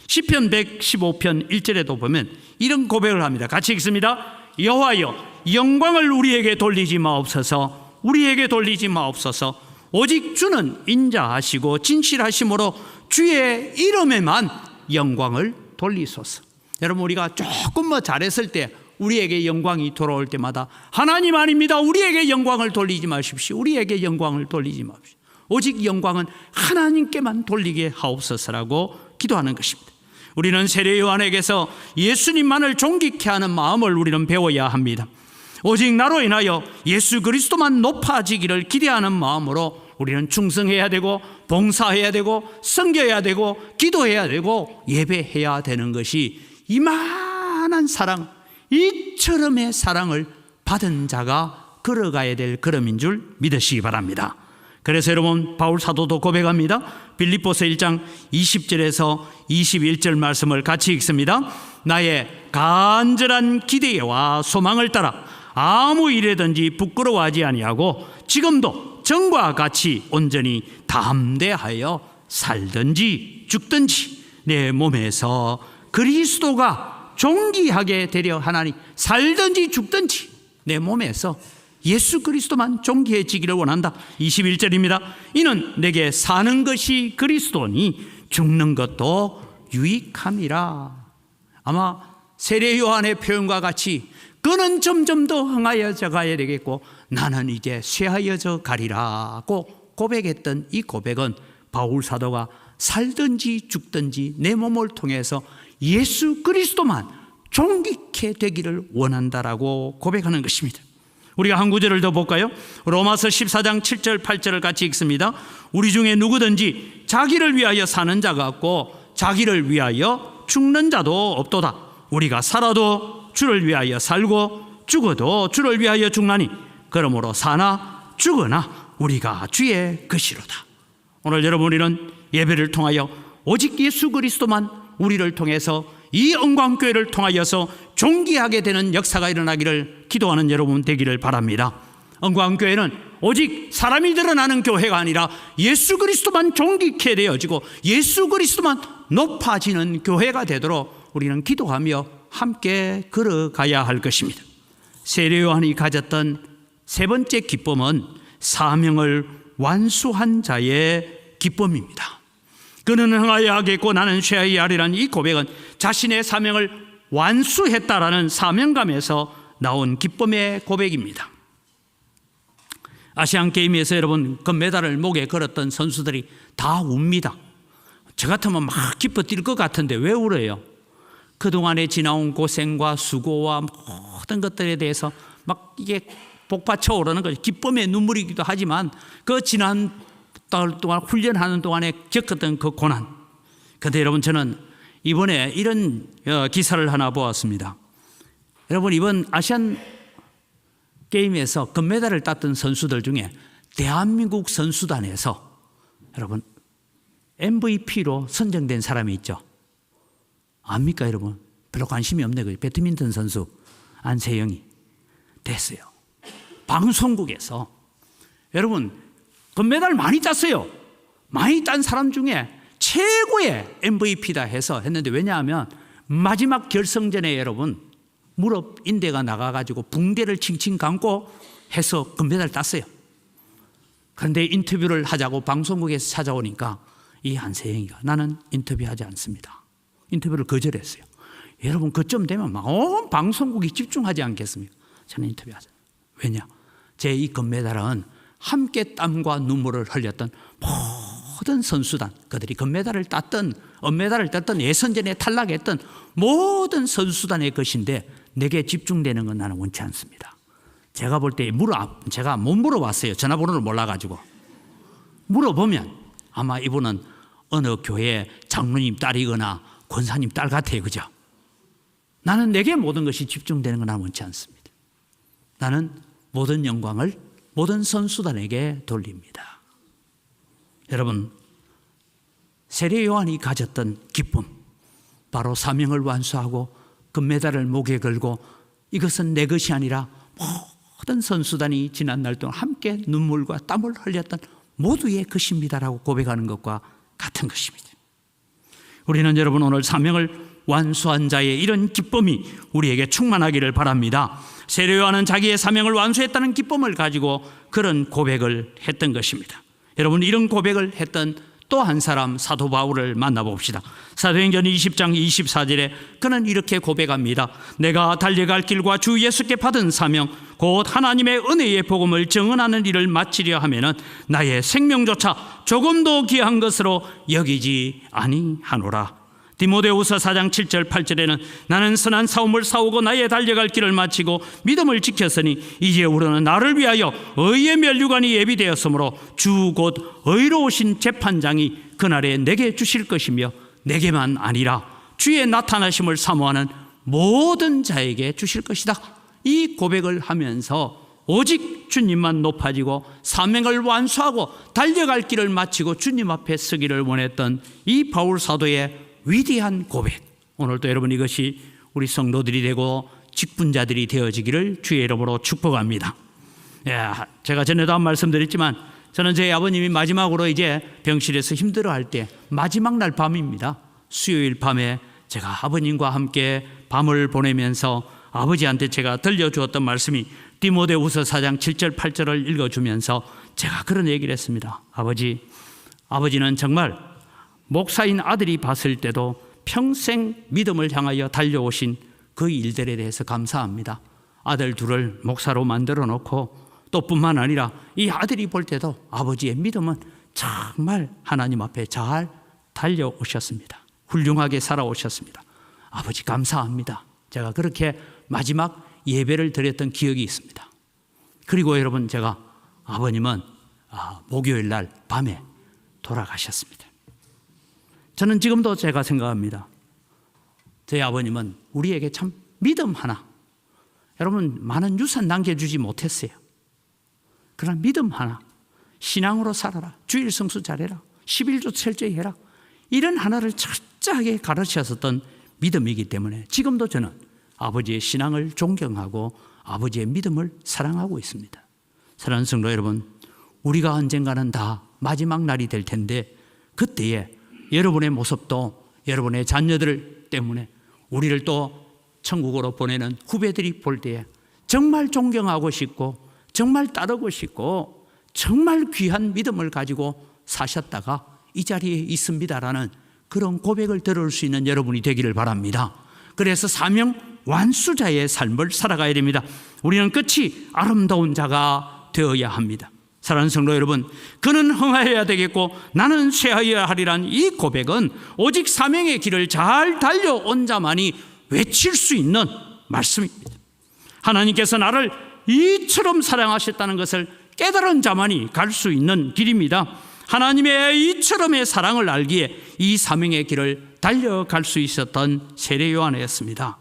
시편 115편 1절에도 보면 이런 고백을 합니다. 같이 읽습니다. 여호와여, 영광을 우리에게 돌리지 마옵소서. 우리에게 돌리지 마옵소서. 오직 주는 인자하시고 진실하심으로 주의 이름에만 영광을 돌리소서. 여러분, 우리가 조금 잘했을 때 우리에게 영광이 돌아올 때마다 하나님 아닙니다, 우리에게 영광을 돌리지 마십시오. 우리에게 영광을 돌리지 마십시오. 오직 영광은 하나님께만 돌리게 하옵소서라고 기도하는 것입니다. 우리는 세례 요한에게서 예수님만을 존귀케 하는 마음을 우리는 배워야 합니다. 오직 나로 인하여 예수 그리스도만 높아지기를 기대하는 마음으로 우리는 충성해야 되고 봉사해야 되고 섬겨야 되고 기도해야 되고 예배해야 되는 것이 이만한 사랑, 이처럼의 사랑을 받은 자가 걸어가야 될 걸음인 줄 믿으시기 바랍니다. 그래서 여러분, 바울 사도도 고백합니다. 빌립보서 1장 20절에서 21절 말씀을 같이 읽습니다. 나의 간절한 기대와 소망을 따라 아무 일에든지 부끄러워하지 아니하고 지금도 전과 같이 온전히 담대하여 살든지 죽든지 내 몸에서 그리스도가 존귀하게 되려 하나니, 살든지 죽든지 내 몸에서 예수 그리스도만 존귀해지기를 원한다. 21절입니다. 이는 내게 사는 것이 그리스도니 죽는 것도 유익함이라. 아마 세례 요한의 표현과 같이 그는 점점 더 흥하여져 가야 되겠고 나는 이제 쇠하여져 가리라고 고백했던 이 고백은 바울 사도가 살든지 죽든지 내 몸을 통해서 예수 그리스도만 존귀케 되기를 원한다라고 고백하는 것입니다. 우리가 한 구절을 더 볼까요? 로마서 14장 7절 8절을 같이 읽습니다. 우리 중에 누구든지 자기를 위하여 사는 자가 없고 자기를 위하여 죽는 자도 없도다. 우리가 살아도 주를 위하여 살고 죽어도 주를 위하여 죽나니 그러므로 사나 죽으나 우리가 주의 것이로다. 오늘 여러분, 우리는 예배를 통하여 오직 예수 그리스도만 우리를 통해서 이 영광교회를 통하여서 존귀하게 되는 역사가 일어나기를 기도하는 여러분 되기를 바랍니다. 영광교회는 오직 사람이 드러나는 교회가 아니라 예수 그리스도만 존귀케 되어지고 예수 그리스도만 높아지는 교회가 되도록 우리는 기도하며 함께 걸어가야 할 것입니다. 세례 요한이 가졌던 세 번째 기쁨은 사명을 완수한 자의 기쁨입니다. 그는 흥하여 하겠고 나는 쇠하여 하리라는 이 고백은 자신의 사명을 완수했다라는 사명감에서 나온 기쁨의 고백입니다. 아시안게임에서 여러분 금메달을 목에 걸었던 선수들이 다 웁니다. 저 같으면 막 기뻐 뛸 것 같은데 왜 울어요? 그동안에 지나온 고생과 수고와 모든 것들에 대해서 막 이게 복받쳐 오르는 거죠. 기쁨의 눈물이기도 하지만 그 지난 달 동안 훈련하는 동안에 겪었던 그 고난. 그런데 여러분 저는 이번에 이런 기사를 하나 보았습니다. 여러분 이번 아시안 게임에서 금메달을 땄던 선수들 중에 대한민국 선수단에서 여러분 MVP로 선정된 사람이 있죠. 압니까 여러분? 별로 관심이 없네. 그 배드민턴 선수 안세영이 됐어요. 방송국에서 여러분 금메달 많이 땄어요. 많이 딴 사람 중에 최고의 MVP다 해서 했는데 왜냐하면 마지막 결승전에 여러분 무릎 인대가 나가가지고 붕대를 칭칭 감고 해서 금메달 땄어요. 그런데 인터뷰를 하자고 방송국에서 찾아오니까 이 한세영이가 나는 인터뷰하지 않습니다. 인터뷰를 거절했어요. 여러분 그쯤 되면 막 온 방송국이 집중하지 않겠습니까? 저는 인터뷰하지 않아요. 왜냐? 제 이 금메달은 함께 땀과 눈물을 흘렸던 모든 선수단, 그들이 금메달을 땄던 은메달을 땄던 예선전에 탈락했던 모든 선수단의 것인데 내게 집중되는 건 나는 원치 않습니다. 제가 볼 때 제가 못 물어봤어요. 전화번호를 몰라가지고. 물어보면 아마 이분은 어느 교회 장로님 딸이거나 권사님 딸 같아요. 그죠? 나는 내게 모든 것이 집중되는 건 나는 원치 않습니다. 나는 모든 영광을 모든 선수단에게 돌립니다. 여러분 세례 요한이 가졌던 기쁨, 바로 사명을 완수하고 금메달을 목에 걸고 이것은 내 것이 아니라 모든 선수단이 지난 날 동안 함께 눈물과 땀을 흘렸던 모두의 것입니다라고 고백하는 것과 같은 것입니다. 우리는 여러분 오늘 사명을 완수한 자의 이런 기쁨이 우리에게 충만하기를 바랍니다. 세례 요한은 자기의 사명을 완수했다는 기쁨을 가지고 그런 고백을 했던 것입니다. 여러분 이런 고백을 했던 또 한 사람 사도 바울을 만나봅시다. 사도행전 20장 24절에 그는 이렇게 고백합니다. 내가 달려갈 길과 주 예수께 받은 사명 곧 하나님의 은혜의 복음을 증언하는 일을 마치려 하면은 나의 생명조차 조금도 귀한 것으로 여기지 아니하노라. 디모데후서 4장 7절 8절에는 나는 선한 싸움을 싸우고 나의 달려갈 길을 마치고 믿음을 지켰으니 이제 우리는 나를 위하여 의의 면류관이 예비되었으므로 주 곧 의로우신 재판장이 그날에 내게 주실 것이며 내게만 아니라 주의 나타나심을 사모하는 모든 자에게 주실 것이다. 이 고백을 하면서 오직 주님만 높아지고 사명을 완수하고 달려갈 길을 마치고 주님 앞에 서기를 원했던 이 바울 사도의 위대한 고백, 오늘도 여러분 이것이 우리 성도들이 되고 직분자들이 되어지기를 주의 이름으로 축복합니다. 제가 전에도 한 말씀드렸지만 저는 제 아버님이 마지막으로 이제 병실에서 힘들어할 때 마지막 날 밤입니다. 수요일 밤에 제가 아버님과 함께 밤을 보내면서 아버지한테 제가 들려주었던 말씀이 디모데후서 4장 7절 8절을 읽어주면서 제가 그런 얘기를 했습니다. 아버지는 정말 목사인 아들이 봤을 때도 평생 믿음을 향하여 달려오신 그 일들에 대해서 감사합니다. 아들 둘을 목사로 만들어 놓고 또 뿐만 아니라 이 아들이 볼 때도 아버지의 믿음은 정말 하나님 앞에 잘 달려오셨습니다. 훌륭하게 살아오셨습니다. 아버지 감사합니다. 제가 그렇게 마지막 예배를 드렸던 기억이 있습니다. 그리고 여러분 제가 아버님은 목요일 날 밤에 돌아가셨습니다. 저는 지금도 제가 생각합니다. 저희 아버님은 우리에게 참 믿음 하나, 여러분 많은 유산 남겨주지 못했어요. 그러나 믿음 하나, 신앙으로 살아라, 주일 성수 잘해라, 11조 철저히 해라, 이런 하나를 철저하게 가르치셨던 믿음이기 때문에 지금도 저는 아버지의 신앙을 존경하고 아버지의 믿음을 사랑하고 있습니다. 사랑하는 성도 여러분, 우리가 언젠가는 다 마지막 날이 될 텐데 그때에 여러분의 모습도 여러분의 자녀들 때문에 우리를 또 천국으로 보내는 후배들이 볼 때에 정말 존경하고 싶고 정말 따르고 싶고 정말 귀한 믿음을 가지고 사셨다가 이 자리에 있습니다라는 그런 고백을 들을 수 있는 여러분이 되기를 바랍니다. 그래서 사명 완수자의 삶을 살아가야 됩니다. 우리는 끝이 아름다운 자가 되어야 합니다. 사랑하는 성도 여러분, 그는 흥하여야 되겠고 나는 쇠하여야 하리란 이 고백은 오직 사명의 길을 잘 달려온 자만이 외칠 수 있는 말씀입니다. 하나님께서 나를 이처럼 사랑하셨다는 것을 깨달은 자만이 갈 수 있는 길입니다. 하나님의 이처럼의 사랑을 알기에 이 사명의 길을 달려갈 수 있었던 세례 요한이었습니다.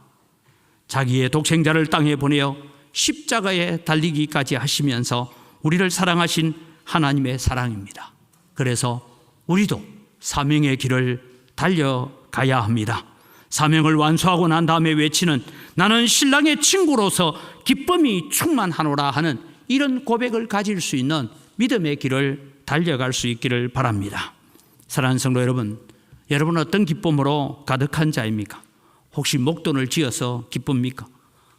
자기의 독생자를 땅에 보내어 십자가에 달리기까지 하시면서 우리를 사랑하신 하나님의 사랑입니다. 그래서 우리도 사명의 길을 달려가야 합니다. 사명을 완수하고 난 다음에 외치는 나는 신랑의 친구로서 기쁨이 충만하노라 하는 이런 고백을 가질 수 있는 믿음의 길을 달려갈 수 있기를 바랍니다. 사랑하는 성도 여러분, 여러분은 어떤 기쁨으로 가득한 자입니까? 혹시 목돈을 지어서 기쁩니까?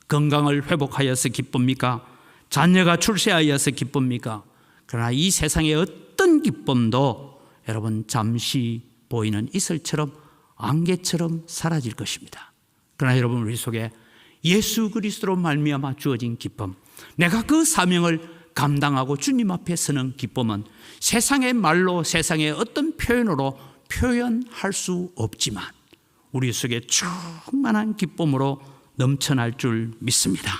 건강을 회복하여서 기쁩니까? 자녀가 출세하여서 기쁩니까? 그러나 이 세상의 어떤 기쁨도 여러분 잠시 보이는 이슬처럼 안개처럼 사라질 것입니다. 그러나 여러분 우리 속에 예수 그리스도로 말미암아 주어진 기쁨, 내가 그 사명을 감당하고 주님 앞에 서는 기쁨은 세상의 말로 세상의 어떤 표현으로 표현할 수 없지만 우리 속에 충만한 기쁨으로 넘쳐날 줄 믿습니다.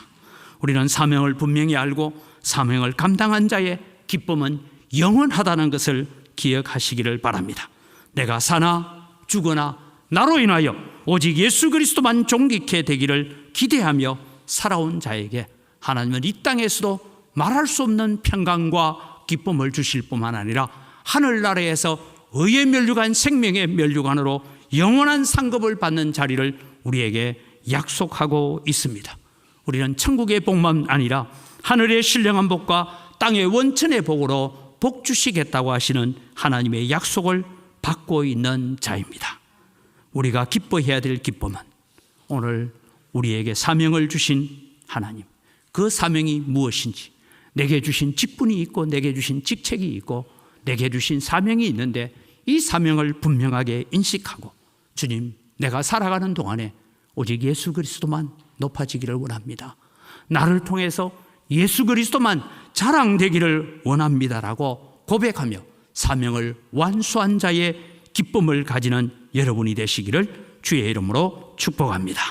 우리는 사명을 분명히 알고 사명을 감당한 자의 기쁨은 영원하다는 것을 기억하시기를 바랍니다. 내가 사나 죽으나 나로 인하여 오직 예수 그리스도만 존귀케 되기를 기대하며 살아온 자에게 하나님은 이 땅에서도 말할 수 없는 평강과 기쁨을 주실 뿐만 아니라 하늘나라에서 의의 면류관 생명의 면류관으로 영원한 상급을 받는 자리를 우리에게 약속하고 있습니다. 우리는 천국의 복만 아니라 하늘의 신령한 복과 땅의 원천의 복으로 복 주시겠다고 하시는 하나님의 약속을 받고 있는 자입니다. 우리가 기뻐해야 될 기쁨은 오늘 우리에게 사명을 주신 하나님, 그 사명이 무엇인지, 내게 주신 직분이 있고 내게 주신 직책이 있고 내게 주신 사명이 있는데 이 사명을 분명하게 인식하고 주님, 내가 살아가는 동안에 오직 예수 그리스도만 높아지기를 원합니다. 나를 통해서 예수 그리스도만 자랑되기를 원합니다라고 고백하며 사명을 완수한 자의 기쁨을 가지는 여러분이 되시기를 주의 이름으로 축복합니다.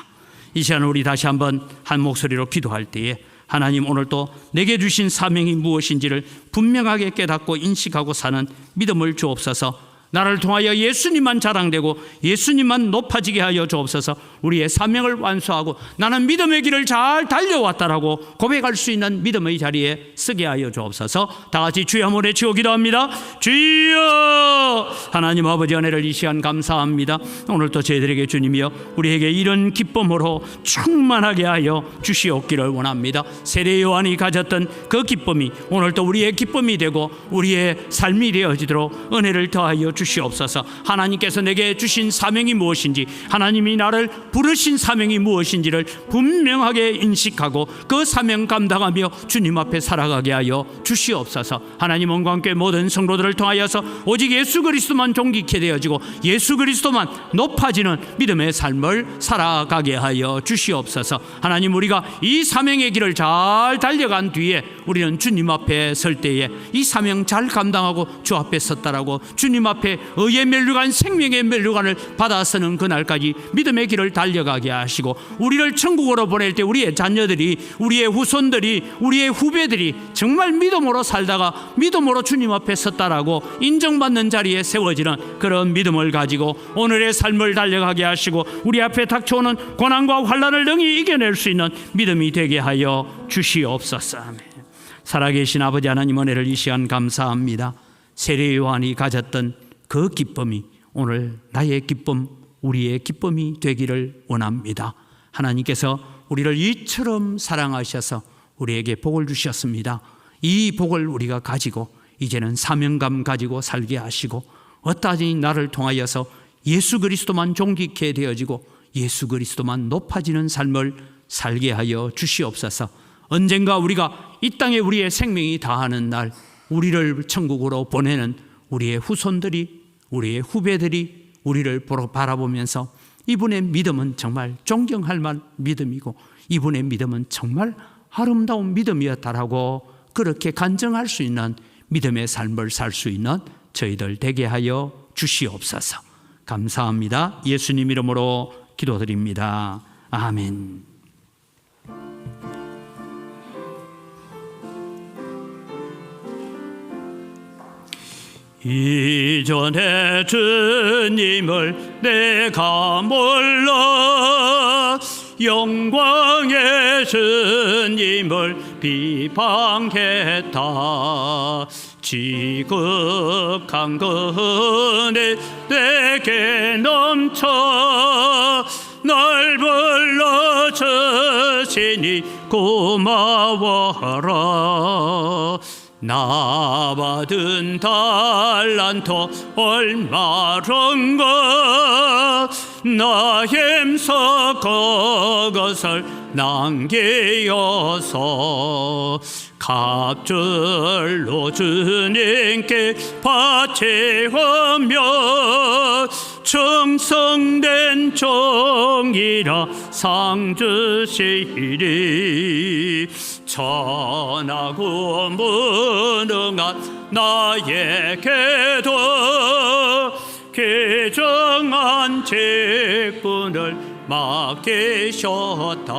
이 시간 우리 다시 한번 한 목소리로 기도할 때에 하나님, 오늘 또 내게 주신 사명이 무엇인지를 분명하게 깨닫고 인식하고 사는 믿음을 주옵소서. 나를 통하여 예수님만 자랑되고 예수님만 높아지게 하여 주옵소서. 우리의 사명을 완수하고 나는 믿음의 길을 잘 달려왔다라고 고백할 수 있는 믿음의 자리에 서게 하여 주옵소서. 다 같이 주여 한번 외치고 기도합니다. 주여! 하나님 아버지, 은혜를 이 시간 감사합니다. 오늘도 저희들에게 주님이여 우리에게 이런 기쁨으로 충만하게 하여 주시옵기를 원합니다. 세례 요한이 가졌던 그 기쁨이 오늘도 우리의 기쁨이 되고 우리의 삶이 되어지도록 은혜를 더하여 주시옵소서. 하나님께서 내게 주신 사명이 무엇인지, 하나님이 나를 부르신 사명이 무엇인지를 분명하게 인식하고 그 사명 감당하며 주님 앞에 살아가게 하여 주시옵소서. 하나님과 함께 모든 성도들을 통하여서 오직 예수 그리스도만 존귀케 되어지고 예수 그리스도만 높아지는 믿음의 삶을 살아가게 하여 주시옵소서. 하나님, 우리가 이 사명의 길을 잘 달려간 뒤에 우리는 주님 앞에 설 때에 이 사명 잘 감당하고 주 앞에 섰다라고 주님 앞에 의의 면류관 생명의 면류관을 받아서는 그날까지 믿음의 길을 달려가게 하시고 우리를 천국으로 보낼 때 우리의 자녀들이, 우리의 후손들이, 우리의 후배들이 정말 믿음으로 살다가 믿음으로 주님 앞에 섰다라고 인정받는 자리에 세워지는 그런 믿음을 가지고 오늘의 삶을 달려가게 하시고 우리 앞에 닥쳐오는 고난과 환난을 능히 이겨낼 수 있는 믿음이 되게 하여 주시옵소서. 아멘. 살아계신 아버지 하나님, 은혜를 이 시간 감사합니다. 세례 요한이 가졌던 그 기쁨이 오늘 나의 기쁨, 우리의 기쁨이 되기를 원합니다. 하나님께서 우리를 이처럼 사랑하셔서 우리에게 복을 주셨습니다. 이 복을 우리가 가지고 이제는 사명감 가지고 살게 하시고 어떠하니 나를 통하여서 예수 그리스도만 존귀케 되어지고 예수 그리스도만 높아지는 삶을 살게 하여 주시옵소서. 언젠가 우리가 이 땅에 우리의 생명이 다하는 날 우리를 천국으로 보내는 우리의 후손들이, 우리의 후배들이 우리를 바라보면서 이분의 믿음은 정말 존경할 만한 믿음이고 이분의 믿음은 정말 아름다운 믿음이었다라고 그렇게 간증할 수 있는 믿음의 삶을 살 수 있는 저희들 되게 하여 주시옵소서. 감사합니다. 예수님 이름으로 기도드립니다. 아멘. 이전에 주님을 내가 몰라 영광의 주님을 비방했다. 지극한 은혜 내게 넘쳐 날 불러주시니 고마워라. 나 받은 달란트 얼마런가 나 힘써 그것을 남기어서 갑절로 주님께 바치하며 충성된 종이라 상 주시리. 천하고 무능한 나에게도 귀중한 직분을 맡기셨다.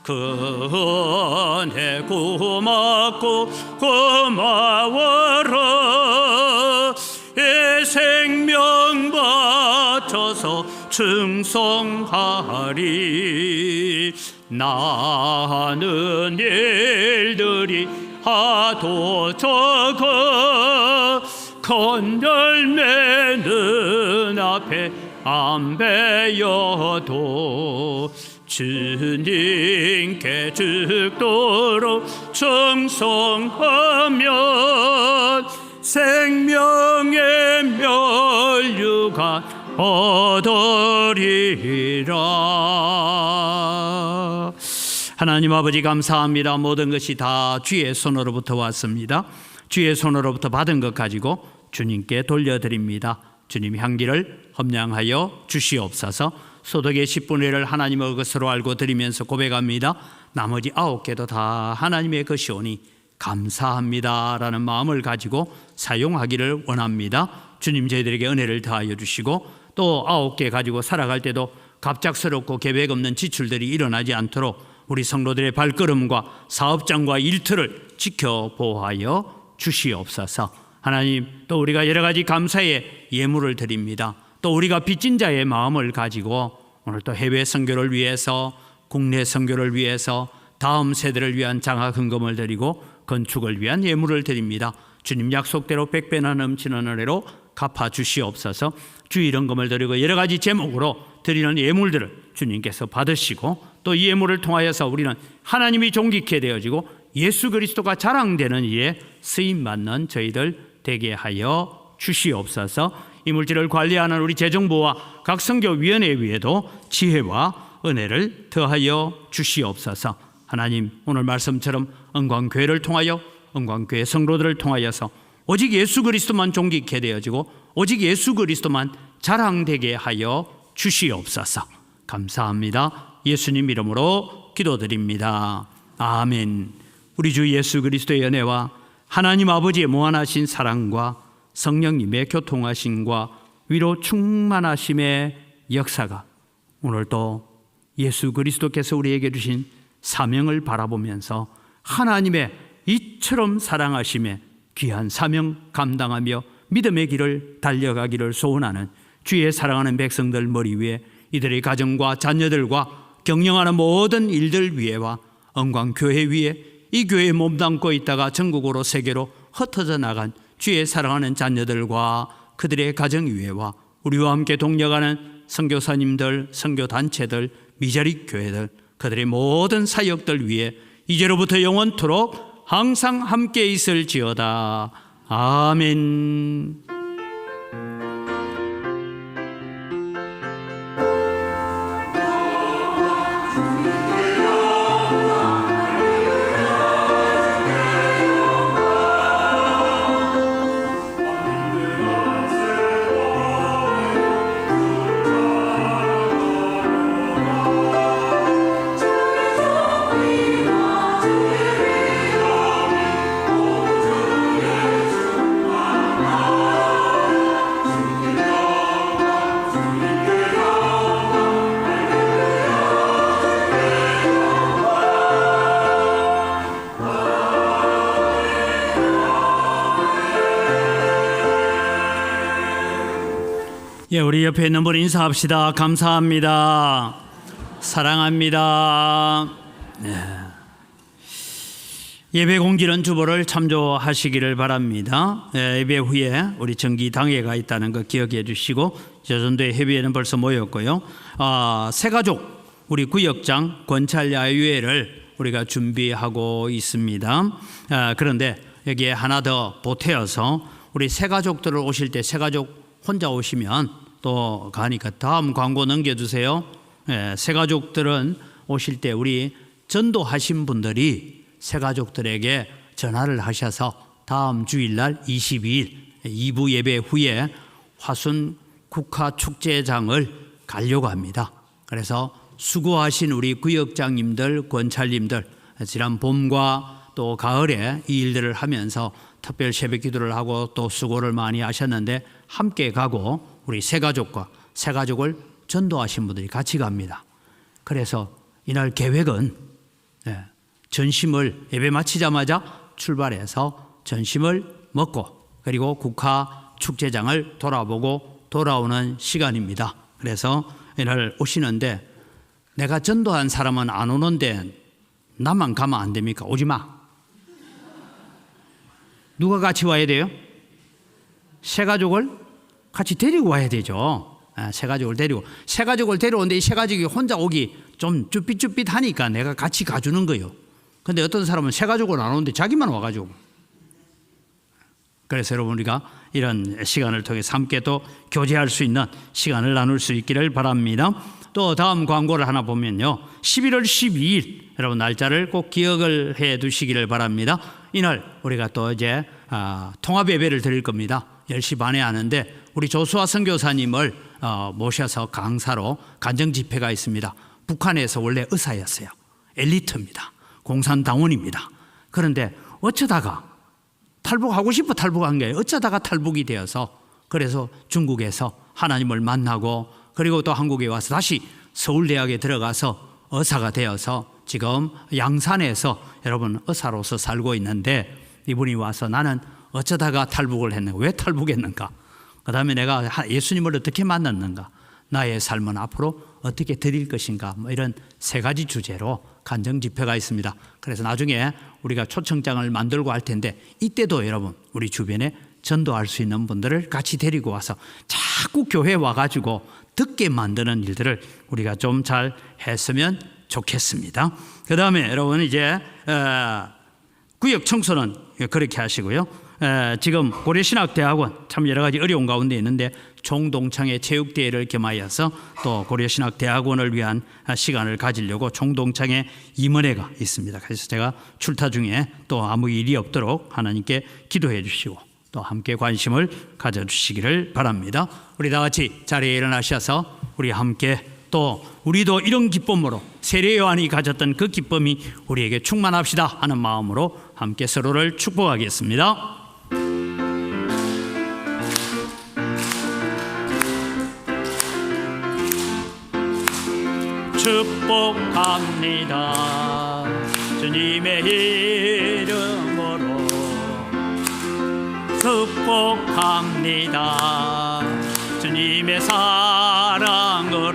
그 은혜 고맙고 고마워라. 이 생명 바쳐서 충성하리. 나는 일들이 하도 적어 건열매 눈앞에 안 배여도 주님께 죽도록 충성하면 생명의 면류관 얻으리라. 하나님 아버지 감사합니다. 모든 것이 다 주의 손으로부터 왔습니다. 주의 손으로부터 받은 것 가지고 주님께 돌려드립니다. 주님 향기를 험량하여 주시옵소서. 소득의 10분의 1을 하나님의 것으로 알고 드리면서 고백합니다. 나머지 9개도 다 하나님의 것이오니 감사합니다 라는 마음을 가지고 사용하기를 원합니다. 주님 저희들에게 은혜를 더하여 주시고 또 9개 가지고 살아갈 때도 갑작스럽고 계획 없는 지출들이 일어나지 않도록 우리 성도들의 발걸음과 사업장과 일터를 지켜보호하여 주시옵소서. 하나님 또 우리가 여러 가지 감사의 예물을 드립니다. 또 우리가 빚진 자의 마음을 가지고 오늘 또 해외 선교를 위해서 국내 선교를 위해서 다음 세대를 위한 장학 헌금을 드리고 건축을 위한 예물을 드립니다. 주님 약속대로 100배나 넘치는 은혜로 갚아 주시옵소서. 주일헌금을 드리고 여러 가지 제목으로 드리는 예물들을 주님께서 받으시고 또 이 예물을 통하여서 우리는 하나님이 존귀케 되어지고 예수 그리스도가 자랑되는 일에 쓰임받는 저희들 되게 하여 주시옵소서. 이 물질을 관리하는 우리 재정부와 각 선교위원회 위에도 지혜와 은혜를 더하여 주시옵소서. 하나님 오늘 말씀처럼 은광교회를 통하여 은광교회 성도들을 통하여서 오직 예수 그리스도만 존귀케 되어지고 오직 예수 그리스도만 자랑되게 하여 주시옵소서. 감사합니다. 예수님 이름으로 기도드립니다. 아멘. 우리 주 예수 그리스도의 은혜와 하나님 아버지의 무한하신 사랑과 성령님의 교통하심과 위로 충만하심의 역사가 오늘도 예수 그리스도께서 우리에게 주신 사명을 바라보면서 하나님의 이처럼 사랑하심에 귀한 사명 감당하며 믿음의 길을 달려가기를 소원하는 주의 사랑하는 백성들 머리 위에 이들의 가정과 자녀들과 경영하는 모든 일들 위에와 은광교회 위에 이 교회에 몸담고 있다가 전국으로 세계로 흩어져 나간 주의 사랑하는 자녀들과 그들의 가정 위에와 우리와 함께 동력하는 선교사님들, 선교단체들, 미자립 교회들 그들의 모든 사역들 위에 이제로부터 영원토록 항상 함께 있을지어다. 아멘. 예, 우리 옆에 있는 분 인사합시다. 감사합니다. 사랑합니다. 예배 공지는 주보를 참조하시기를 바랍니다. 예배 후에 우리 정기 당회가 있다는 거 기억해 주시고, 여전도의 회비에는 벌써 모였고요. 새가족 우리 구역장 권찰 야유회를 우리가 준비하고 있습니다. 그런데 여기에 하나 더 보태어서 우리 새가족들을 오실 때, 새가족 혼자 오시면 또 가니까 다음 광고 넘겨주세요. 새가족들은 오실 때 우리 전도하신 분들이 새가족들에게 전화를 하셔서 다음 주일날 22일 2부 예배 후에 화순 국화축제장을 가려고 합니다. 그래서 수고하신 우리 구역장님들, 권찰님들, 지난 봄과 또 가을에 이 일들을 하면서 특별 새벽 기도를 하고 또 수고를 많이 하셨는데, 함께 가고 우리 새가족과 새가족을 전도하신 분들이 같이 갑니다. 그래서 이날 계획은 전심을 예배 마치자마자 출발해서 전심을 먹고, 그리고 국화 축제장을 돌아보고 돌아오는 시간입니다. 그래서 이날 오시는데, 내가 전도한 사람은 안 오는데 나만 가면 안 됩니까? 오지 마. 누가 같이 와야 돼요? 새가족을 같이 데리고 와야 되죠. 새가족을 데려오는데 이 새가족이 혼자 오기 좀 쭈삣쭈삣하니까 내가 같이 가주는 거예요. 근데 어떤 사람은 새가족을 안 오는데 자기만 와가지고. 그래서 여러분, 우리가 이런 시간을 통해서 함께 또 교제할 수 있는 시간을 나눌 수 있기를 바랍니다. 또 다음 광고를 하나 보면요, 11월 12일 여러분 날짜를 꼭 기억을 해 두시기를 바랍니다. 이날 우리가 또 이제 통합 예배를 드릴 겁니다. 10시 반에 하는데 우리 조수아 선교사님을 모셔서 강사로 간증 집회가 있습니다. 북한에서 원래 의사였어요. 엘리트입니다. 공산당원입니다. 그런데 어쩌다가 탈북하고 싶어 탈북한 게 어쩌다가 탈북이 되어서, 그래서 중국에서 하나님을 만나고, 그리고 또 한국에 와서 다시 서울대학에 들어가서 의사가 되어서 지금 양산에서 여러분 의사로서 살고 있는데, 이분이 와서 나는 어쩌다가 탈북을 했는가, 왜 탈북했는가, 그 다음에 내가 예수님을 어떻게 만났는가, 나의 삶은 앞으로 어떻게 드릴 것인가, 뭐 이런 세 가지 주제로 간증 집회가 있습니다. 그래서 나중에 우리가 초청장을 만들고 할 텐데, 이때도 여러분 우리 주변에 전도할 수 있는 분들을 같이 데리고 와서 자꾸 교회 와가지고 듣게 만드는 일들을 우리가 좀 잘 했으면 좋겠습니다. 그 다음에 여러분 이제 구역 청소는 그렇게 하시고요. 지금 고려신학대학원 참 여러 가지 어려운 가운데 있는데, 총동창회 체육대회를 겸하여서 또 고려신학대학원을 위한 시간을 가지려고 총동창회 임원회가 있습니다. 그래서 제가 출타 중에 또 아무 일이 없도록 하나님께 기도해 주시고 또 함께 관심을 가져주시기를 바랍니다. 우리 다 같이 자리에 일어나셔서 우리 함께 또 우리도 이런 기쁨으로 세례 요한이 가졌던 그 기쁨이 우리에게 충만합시다 하는 마음으로 함께 서로를 축복하겠습니다. 축복합니다. 주님의 이름으로 축복합니다. 주님의 사랑으로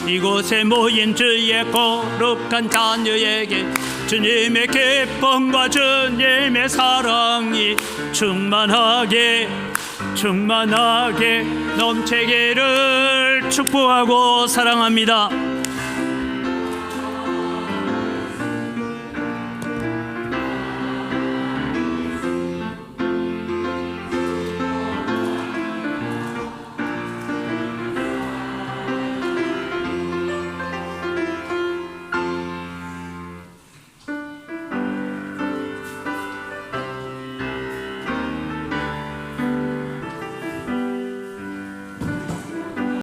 이곳에 모인 주의 거룩한 자녀에게 주님의 기쁨과 주님의 사랑이 충만하게 넘치기를 축복하고 사랑합니다.